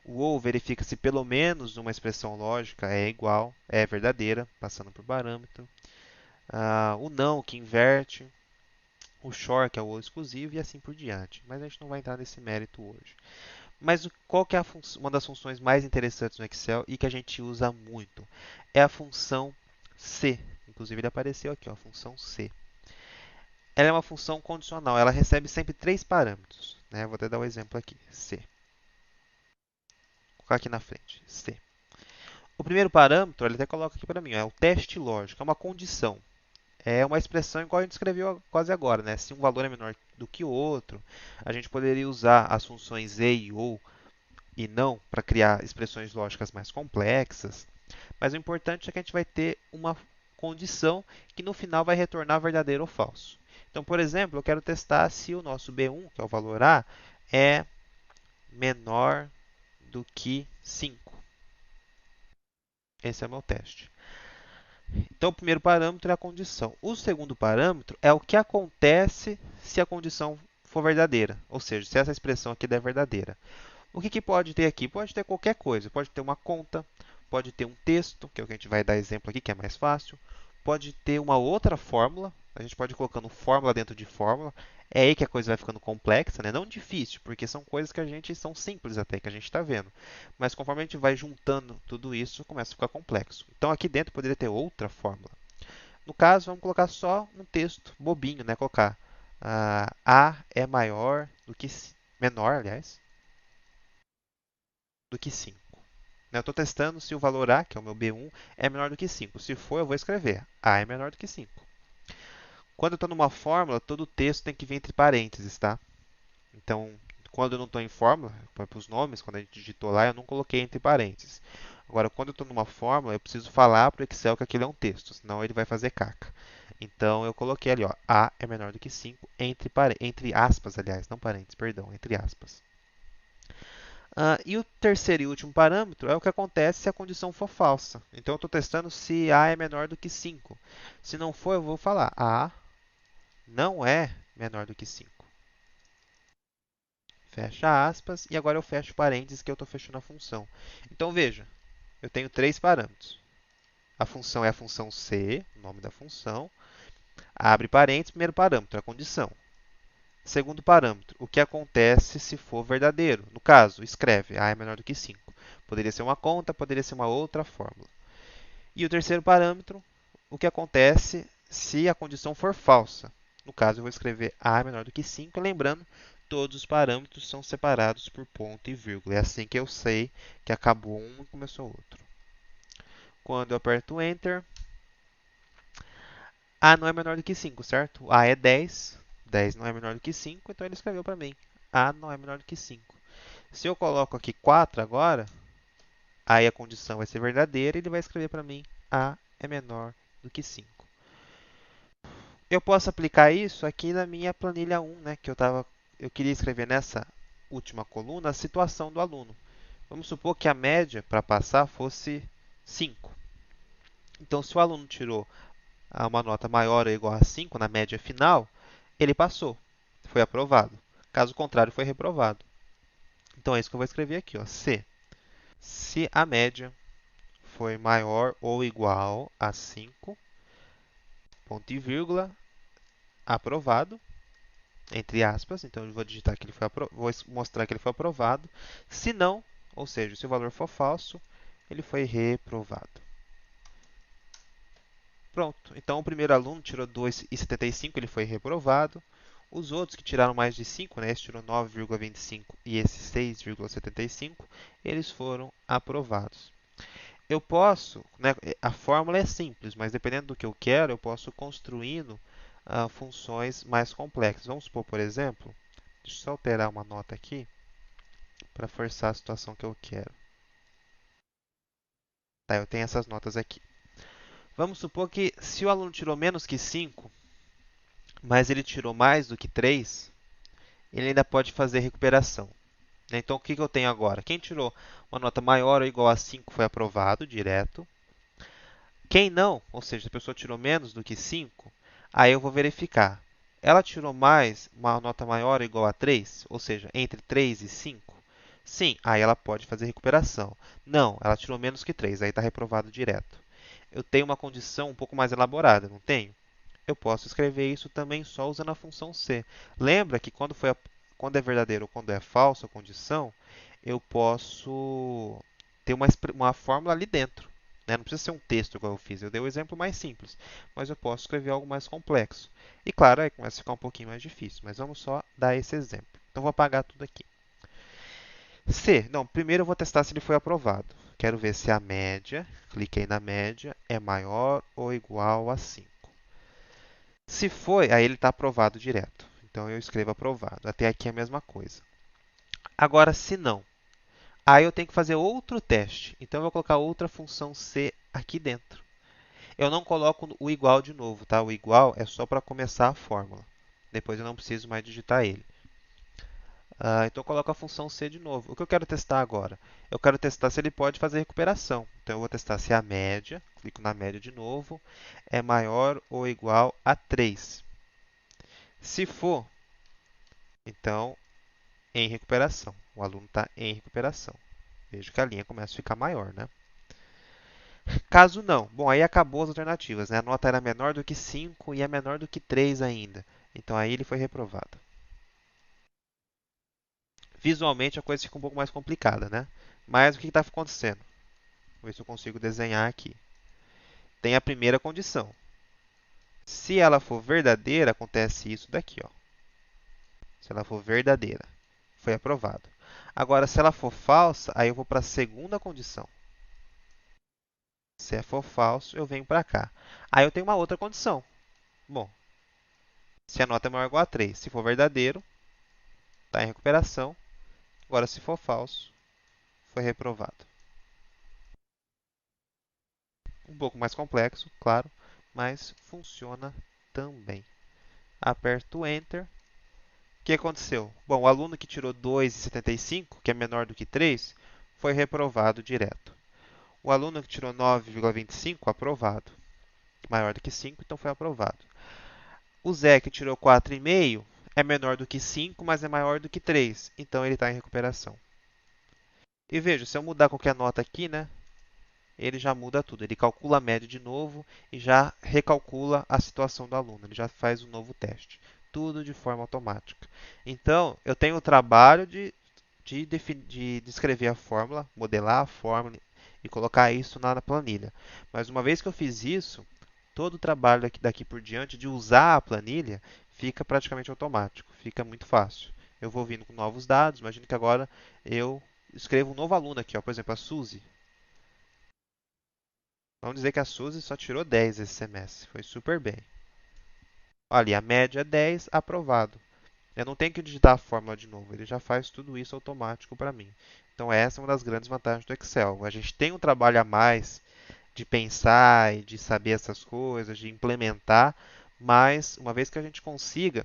O ou verifica se pelo menos uma expressão lógica é igual, é verdadeira, passando por parâmetro. O não, que inverte. O short, que é o ou exclusivo, e assim por diante. Mas a gente não vai entrar nesse mérito hoje. Mas qual que é uma das funções mais interessantes no Excel e que a gente usa muito? É a função C. Inclusive, ele apareceu aqui, ó, a função C. Ela é uma função condicional. Ela recebe sempre três parâmetros. Né? Vou até dar um exemplo aqui. C. Vou colocar aqui na frente. C. O primeiro parâmetro, ele até coloca aqui para mim, ó, é o teste lógico. É uma condição. É uma expressão igual a gente escreveu quase agora. Né? Se um valor é menor do que o outro, a gente poderia usar as funções e ou e não para criar expressões lógicas mais complexas, mas o importante é que a gente vai ter uma condição que no final vai retornar verdadeiro ou falso. Então, por exemplo, eu quero testar se o nosso B1, que é o valor A, é menor do que 5. Esse é o meu teste. Então, o primeiro parâmetro é a condição. O segundo parâmetro é o que acontece se a condição for verdadeira, ou seja, se essa expressão aqui der verdadeira. O que pode ter aqui? Pode ter qualquer coisa. Pode ter uma conta, pode ter um texto, que é o que a gente vai dar exemplo aqui, que é mais fácil. Pode ter uma outra fórmula. A gente pode ir colocando fórmula dentro de fórmula. É aí que a coisa vai ficando complexa, né? Não difícil, porque são coisas que a gente são simples até, que a gente está vendo. Mas conforme a gente vai juntando tudo isso, começa a ficar complexo. Então aqui dentro poderia ter outra fórmula. No caso, vamos colocar só um texto bobinho, né? Colocar A é maior do que menor, aliás, do que 5. Eu estou testando se o valor A, que é o meu B1, é menor do que 5. Se for, eu vou escrever A é menor do que 5. Quando eu estou numa fórmula, todo o texto tem que vir entre parênteses, tá? Então, quando eu não estou em fórmula, para os nomes, quando a gente digitou lá, eu não coloquei entre parênteses. Agora, quando eu estou numa fórmula, eu preciso falar para o Excel que aquilo é um texto, senão ele vai fazer caca. Então, eu coloquei ali, ó, A é menor do que 5 entre aspas, aliás, não parênteses, perdão, entre aspas. E o terceiro e último parâmetro é o que acontece se a condição for falsa. Então, eu estou testando se A é menor do que 5. Se não for, eu vou falar A não é menor do que 5. Fecha aspas. E agora eu fecho parênteses que eu estou fechando a função. Então, veja, eu tenho três parâmetros. A função é a função C, o nome da função. Abre parênteses, primeiro parâmetro, a condição. Segundo parâmetro, o que acontece se for verdadeiro. No caso, escreve A é menor do que 5. Poderia ser uma conta, poderia ser uma outra fórmula. E o terceiro parâmetro, o que acontece se a condição for falsa. No caso, eu vou escrever A é menor do que 5. Lembrando, todos os parâmetros são separados por ponto e vírgula. É assim que eu sei que acabou um e começou outro. Quando eu aperto Enter, A não é menor do que 5, certo? A é 10. 10 não é menor do que 5, então ele escreveu para mim. A não é menor do que 5. Se eu coloco aqui 4 agora, aí a condição vai ser verdadeira e ele vai escrever para mim A é menor do que 5. Eu posso aplicar isso aqui na minha planilha 1, né, que eu queria escrever nessa última coluna a situação do aluno. Vamos supor que a média para passar fosse 5. Então, se o aluno tirou uma nota maior ou igual a 5 na média final, ele passou, foi aprovado. Caso contrário, foi reprovado. Então, é isso que eu vou escrever aqui, ó, C. Se a média foi maior ou igual a 5, ponto e vírgula, aprovado, entre aspas. Então, eu vou digitar que ele foi vou mostrar que ele foi aprovado. Se não, ou seja, se o valor for falso, ele foi reprovado. Pronto. Então, o primeiro aluno tirou 2,75, ele foi reprovado. Os outros que tiraram mais de 5, né, esse tirou 9,25 e esse 6,75, eles foram aprovados. Eu posso, né, a fórmula é simples, mas dependendo do que eu quero, eu posso construindo funções mais complexas. Vamos supor, por exemplo, deixa eu só alterar uma nota aqui para forçar a situação que eu quero. Tá, eu tenho essas notas aqui. Vamos supor que se o aluno tirou menos que 5, mas ele tirou mais do que 3, ele ainda pode fazer recuperação. Então, o que eu tenho agora? Quem tirou uma nota maior ou igual a 5 foi aprovado direto. Quem não, ou seja, se a pessoa tirou menos do que 5, aí eu vou verificar. Ela tirou mais, uma nota maior ou igual a 3, ou seja, entre 3 e 5? Sim, aí ela pode fazer recuperação. Não, ela tirou menos que 3, aí está reprovado direto. Eu tenho uma condição um pouco mais elaborada, não tenho? Eu posso escrever isso também só usando a função C. Lembra que quando é verdadeiro ou quando é falso a condição, eu posso ter uma fórmula ali dentro, né? Não precisa ser um texto igual eu fiz. Eu dei o exemplo mais simples, mas eu posso escrever algo mais complexo. E claro, aí começa a ficar um pouquinho mais difícil, mas vamos só dar esse exemplo. Então, vou apagar tudo aqui. C. Não, primeiro eu vou testar se ele foi aprovado. Quero ver se a média, cliquei na média, é maior ou igual a 5. Se foi, aí ele está aprovado direto. Então eu escrevo aprovado. Até aqui é a mesma coisa. Agora, se não, aí eu tenho que fazer outro teste. Então eu vou colocar outra função C aqui dentro. Eu não coloco o igual de novo, tá? O igual é só para começar a fórmula. Depois eu não preciso mais digitar ele. Então eu coloco a função C de novo. O que eu quero testar agora? Eu quero testar se ele pode fazer recuperação. Então eu vou testar se a média, clico na média de novo, é maior ou igual a 3. Se for, então em recuperação. O aluno está em recuperação. Veja que a linha começa a ficar maior, né? Caso não, bom, aí acabou as alternativas, né? A nota era menor do que 5 e é menor do que 3 ainda. Então aí ele foi reprovado. Visualmente a coisa fica um pouco mais complicada, né? Mas o que está acontecendo? Vou ver se eu consigo desenhar aqui. Tem a primeira condição. Se ela for verdadeira, acontece isso daqui, ó. Se ela for verdadeira, foi aprovado. Agora, se ela for falsa, aí eu vou para a segunda condição. Se for falso, eu venho para cá. Aí eu tenho uma outra condição. Bom, se a nota é maior ou igual a 3, se for verdadeiro, está em recuperação. Agora, se for falso, foi reprovado. Um pouco mais complexo, claro, mas funciona também. Aperto Enter que aconteceu? Bom, o aluno que tirou 2,75, que é menor do que 3, foi reprovado direto. O aluno que tirou 9,25, aprovado. Maior do que 5, então foi aprovado. O Zé, que tirou 4,5, é menor do que 5, mas é maior do que 3, então ele está em recuperação. E veja, se eu mudar qualquer nota aqui, né, ele já muda tudo. Ele calcula a média de novo e já recalcula a situação do aluno. Ele já faz um novo teste. Tudo de forma automática. Então, eu tenho o trabalho de descrever a fórmula, modelar a fórmula e colocar isso na planilha. Mas uma vez que eu fiz isso, todo o trabalho daqui por diante de usar a planilha fica praticamente automático, fica muito fácil. Eu vou vindo com novos dados, imagine que agora eu escrevo um novo aluno aqui, ó, por exemplo, a Suzy. Vamos dizer que a Suzy só tirou 10 esse semestre, foi super bem. Olha, a média é 10, aprovado. Eu não tenho que digitar a fórmula de novo, ele já faz tudo isso automático para mim. Então essa é uma das grandes vantagens do Excel. A gente tem um trabalho a mais de pensar e de saber essas coisas, de implementar, mas uma vez que a gente consiga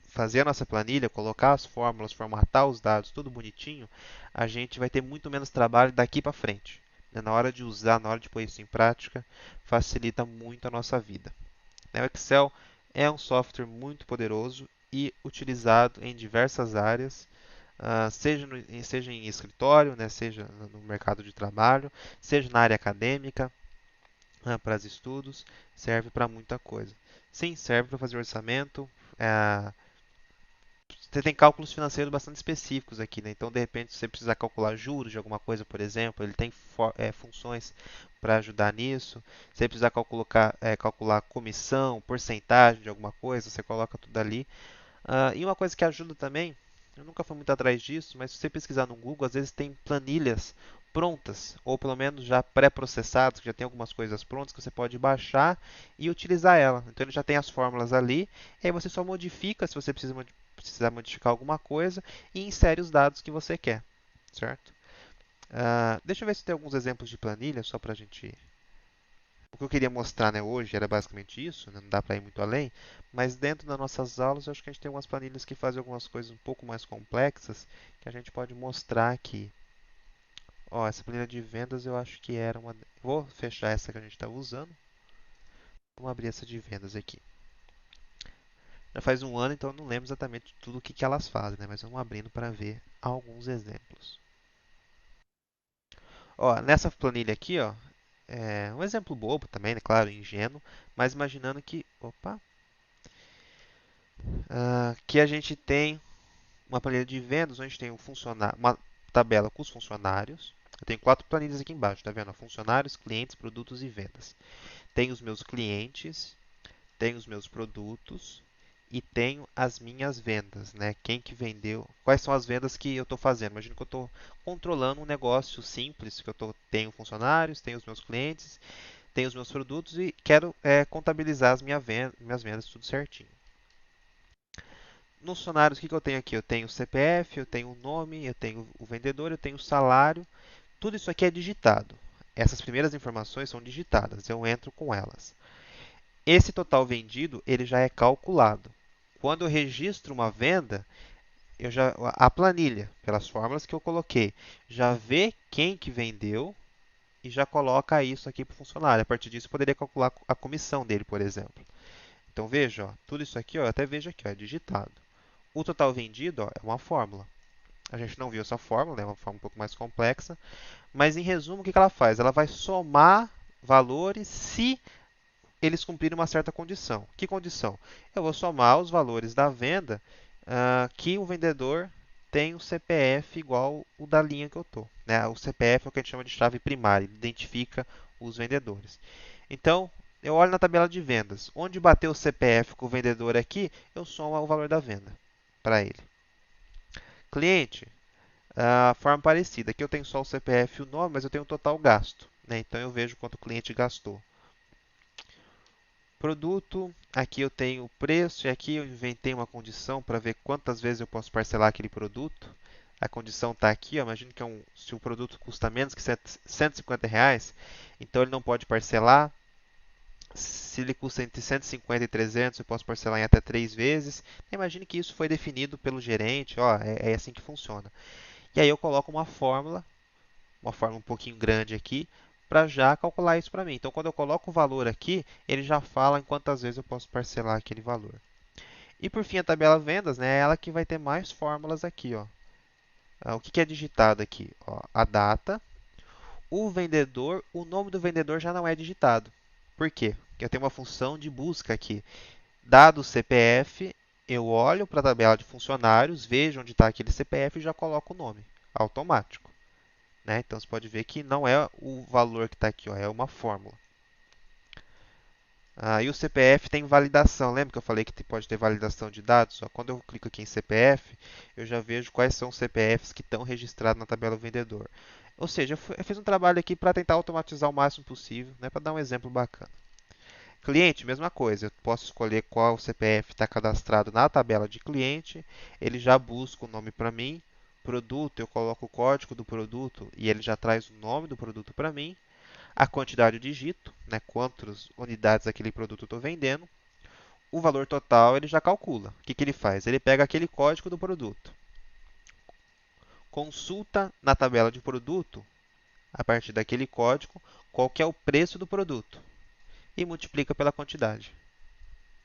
fazer a nossa planilha, colocar as fórmulas, formatar os dados, tudo bonitinho, a gente vai ter muito menos trabalho daqui para frente. Na hora de usar, na hora de pôr isso em prática, facilita muito a nossa vida. O Excel é um software muito poderoso e utilizado em diversas áreas, seja em escritório, né, seja no mercado de trabalho, seja na área acadêmica, para os estudos, serve para muita coisa. Sim, serve para fazer orçamento. Você tem cálculos financeiros bastante específicos aqui, né? Então, de repente, se você precisar calcular juros de alguma coisa, por exemplo, ele tem funções para ajudar nisso. Se você precisar calcular comissão, porcentagem de alguma coisa, você coloca tudo ali. E uma coisa que ajuda também, eu nunca fui muito atrás disso, mas se você pesquisar no Google, às vezes tem planilhas prontas, ou pelo menos já pré-processadas, que já tem algumas coisas prontas que você pode baixar e utilizar ela. Então ele já tem as fórmulas ali, e aí você só modifica se você precisar modificar alguma coisa e insere os dados que você quer, certo? Deixa eu ver se tem alguns exemplos de planilha, só para a gente o que eu queria mostrar, né, hoje era basicamente isso, né, não dá para ir muito além, mas dentro das nossas aulas eu acho que a gente tem algumas planilhas que fazem algumas coisas um pouco mais complexas que a gente pode mostrar aqui. Ó, essa planilha de vendas eu acho que era uma. Vou fechar essa que a gente está usando. Vamos abrir essa de vendas aqui. Já faz um ano, então eu não lembro exatamente tudo o que elas fazem, né? Mas vamos abrindo para ver alguns exemplos. Ó, nessa planilha aqui, ó, é um exemplo bobo também, né? Claro, ingênuo, mas imaginando que a gente tem uma planilha de vendas onde tem uma tabela com os funcionários. Eu tenho quatro planilhas aqui embaixo, tá vendo? Funcionários, clientes, produtos e vendas. Tenho os meus clientes, tenho os meus produtos e tenho as minhas vendas, né? Quem que vendeu, quais são as vendas que eu estou fazendo. Imagina que eu estou controlando um negócio simples, que tenho funcionários, tenho os meus clientes, tenho os meus produtos e quero contabilizar minhas vendas tudo certinho. Nos funcionários, o que eu tenho aqui? Eu tenho o CPF, eu tenho o nome, eu tenho o vendedor, eu tenho o salário. Tudo isso aqui é digitado. Essas primeiras informações são digitadas, eu entro com elas. Esse total vendido, ele já é calculado. Quando eu registro uma venda, a planilha, pelas fórmulas que eu coloquei, já vê quem que vendeu e já coloca isso aqui para o funcionário. A partir disso, eu poderia calcular a comissão dele, por exemplo. Então veja, ó, tudo isso aqui, ó, eu até vejo aqui, ó, é digitado. O total vendido, ó, é uma fórmula. A gente não viu essa fórmula, é uma fórmula um pouco mais complexa, mas em resumo, o que ela faz? Ela vai somar valores se eles cumprirem uma certa condição. Que condição? Eu vou somar os valores da venda que o vendedor tem o CPF igual o da linha que eu estou. Né? O CPF é o que a gente chama de chave primária, ele identifica os vendedores. Então, eu olho na tabela de vendas. Onde bateu o CPF com o vendedor aqui, eu somo o valor da venda para ele. Cliente, forma parecida. Aqui eu tenho só o CPF e o nome, mas eu tenho o total gasto. Né? Então eu vejo quanto o cliente gastou. Produto, aqui eu tenho o preço e aqui eu inventei uma condição para ver quantas vezes eu posso parcelar aquele produto. A condição está aqui, ó, imagina que se o produto custa menos que R$ 150, então ele não pode parcelar. Se ele custa entre 150 e 300, eu posso parcelar em até 3 vezes. Imagine que isso foi definido pelo gerente, ó, é assim que funciona. E aí eu coloco uma fórmula um pouquinho grande aqui, para já calcular isso para mim. Então, quando eu coloco o valor aqui, ele já fala em quantas vezes eu posso parcelar aquele valor. E por fim, a tabela vendas, né, é ela que vai ter mais fórmulas aqui, ó. O que é digitado aqui? Ó, a data, o vendedor, o nome do vendedor já não é digitado. Por quê? Porque eu tenho uma função de busca aqui. Dado o CPF, eu olho para a tabela de funcionários, vejo onde está aquele CPF e já coloco o nome. Automático. Né? Então você pode ver que não é o valor que está aqui, ó, é uma fórmula. E o CPF tem validação. Lembra que eu falei que pode ter validação de dados? Quando eu clico aqui em CPF, eu já vejo quais são os CPFs que estão registrados na tabela do vendedor. Ou seja, eu fiz um trabalho aqui para tentar automatizar o máximo possível, né, para dar um exemplo bacana. Cliente, mesma coisa. Eu posso escolher qual CPF está cadastrado na tabela de cliente. Ele já busca o nome para mim. Produto, eu coloco o código do produto e ele já traz o nome do produto para mim. A quantidade de digito, né, quantas unidades aquele produto eu estou vendendo. O valor total ele já calcula. O que, que ele faz? Ele pega aquele código do produto, consulta na tabela de produto, a partir daquele código, qual que é o preço do produto e multiplica pela quantidade.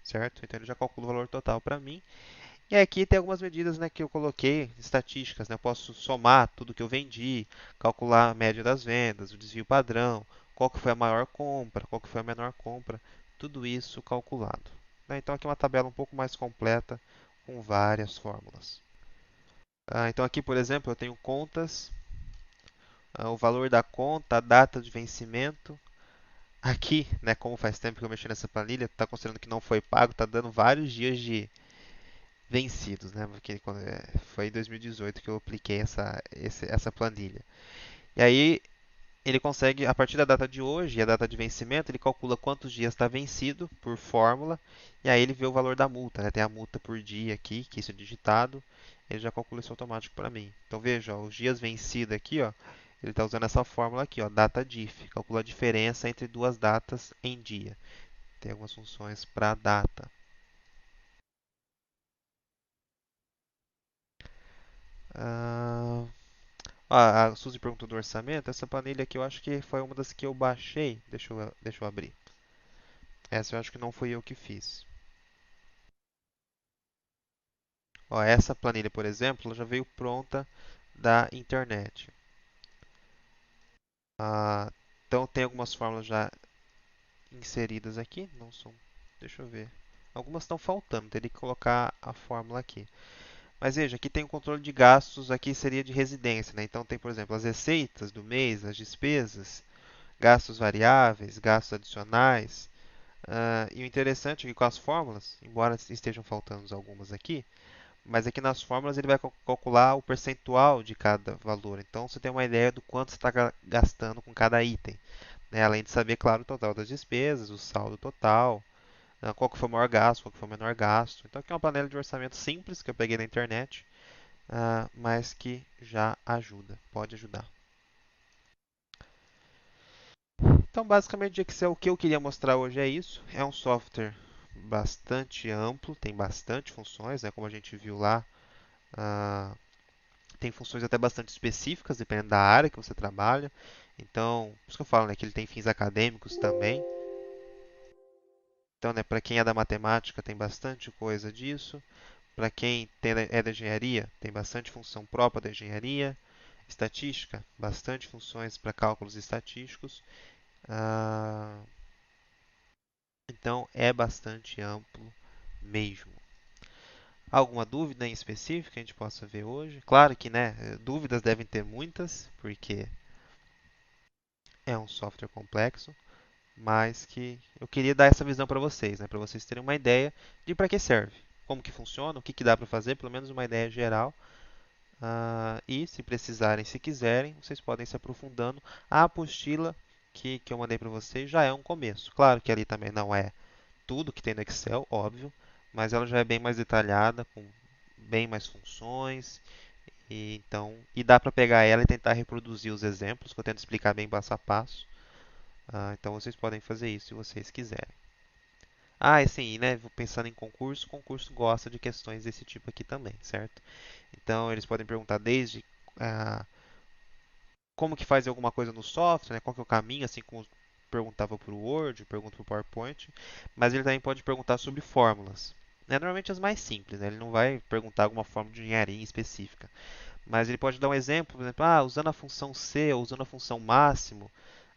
Certo? Então ele já calcula o valor total para mim. E aqui tem algumas medidas, né, que eu coloquei, estatísticas. Né? Eu posso somar tudo que eu vendi, calcular a média das vendas, o desvio padrão, qual que foi a maior compra, qual que foi a menor compra, tudo isso calculado. Né? Então aqui é uma tabela um pouco mais completa com várias fórmulas. Então aqui, por exemplo, eu tenho contas, o valor da conta, a data de vencimento. Aqui, né, como faz tempo que eu mexi nessa planilha, está considerando que não foi pago, está dando vários dias de vencidos, né? Porque foi em 2018 que eu apliquei essa planilha. E aí ele consegue, a partir da data de hoje e a data de vencimento, ele calcula quantos dias está vencido por fórmula, e aí ele vê o valor da multa, né? Tem a multa por dia aqui, que isso é digitado, ele já calcula isso automático para mim. Então veja, ó, os dias vencidos aqui, ó, ele está usando essa fórmula aqui, ó, data diff, calcula a diferença entre duas datas em dia. Tem algumas funções para data. Ah, a Suzy perguntou do orçamento. Essa planilha aqui eu acho que foi uma das que eu baixei. Deixa eu abrir. Essa eu acho que não fui eu que fiz. Ó, essa planilha, por exemplo, ela já veio pronta da internet. Ah, então tem algumas fórmulas já inseridas aqui. Não são. Deixa eu ver. Algumas estão faltando. Teria que colocar a fórmula aqui. Mas veja, aqui tem o controle de gastos. Aqui seria de residência, né? Então tem, por exemplo, as receitas do mês, as despesas, gastos variáveis, gastos adicionais. E o interessante é que com as fórmulas, embora estejam faltando algumas aqui, mas aqui nas fórmulas ele vai calcular o percentual de cada valor. Então você tem uma ideia do quanto você está gastando com cada item. Né? Além de saber, claro, o total das despesas, o saldo total, qual que foi o maior gasto, qual que foi o menor gasto. Então aqui é uma panela de orçamento simples que eu peguei na internet, mas que já ajuda, pode ajudar. Então, basicamente, o Excel, o que eu queria mostrar hoje é isso. É um software bastante amplo, tem bastante funções, né? Como a gente viu lá, ah, tem funções até bastante específicas, dependendo da área que você trabalha. Então, por isso que eu falo, né, que ele tem fins acadêmicos também. Então, né, para quem é da matemática, tem bastante coisa disso. Para quem é da engenharia, tem bastante função própria da engenharia. Estatística, bastante funções para cálculos estatísticos. Ah, Então é bastante amplo mesmo. Alguma dúvida em específico que a gente possa ver hoje? Claro que, né, dúvidas devem ter muitas, porque é um software complexo, mas que eu queria dar essa visão para vocês, né, para vocês terem uma ideia de para que serve, como que funciona, o que, que dá para fazer, pelo menos uma ideia geral. E se precisarem, se quiserem, vocês podem se aprofundando. A apostila que eu mandei para vocês já é um começo. Claro que ali também não é tudo que tem no Excel, óbvio, mas ela já é bem mais detalhada, com bem mais funções, e dá para pegar ela e tentar reproduzir os exemplos, que eu tento explicar bem passo a passo, Então vocês podem fazer isso se vocês quiserem. Ah, e sim, né? Pensando em concurso, o concurso gosta de questões desse tipo aqui também, certo? Então eles podem perguntar desde ah, como que faz alguma coisa no software, né? Qual que é o caminho, assim como perguntava para o Word, pergunta para o PowerPoint, mas ele também pode perguntar sobre fórmulas. Né? Normalmente as mais simples, né? Ele não vai perguntar alguma fórmula de engenharia específica, mas ele pode dar um exemplo, por exemplo, usando a função C ou usando a função máximo,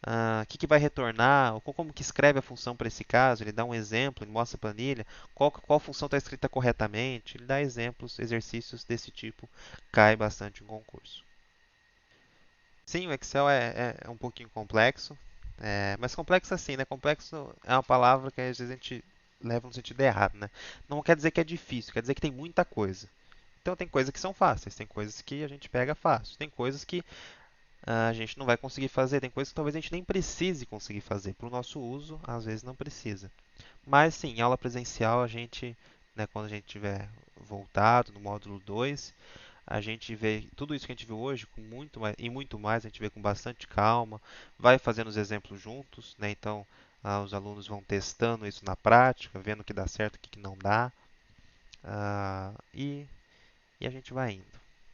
o que vai retornar, ou como que escreve a função para esse caso, ele dá um exemplo, ele mostra a planilha, qual função está escrita corretamente, ele dá exemplos, exercícios desse tipo, cai bastante em concurso. Sim, o Excel é um pouquinho complexo, mas complexo assim, né? Complexo é uma palavra que às vezes a gente leva no sentido errado, né? Não quer dizer que é difícil, quer dizer que tem muita coisa. Então tem coisas que são fáceis, tem coisas que a gente pega fácil, tem coisas que a gente não vai conseguir fazer, tem coisas que talvez a gente nem precise conseguir fazer. Para o nosso uso, às vezes não precisa. Mas sim, em aula presencial a gente, né, quando a gente tiver voltado no módulo 2 a gente vê tudo isso que a gente viu hoje com muito mais, e muito mais, a gente vê com bastante calma, vai fazendo os exemplos juntos, né? Então, os alunos vão testando isso na prática, vendo o que dá certo, o que não dá, e a gente vai indo.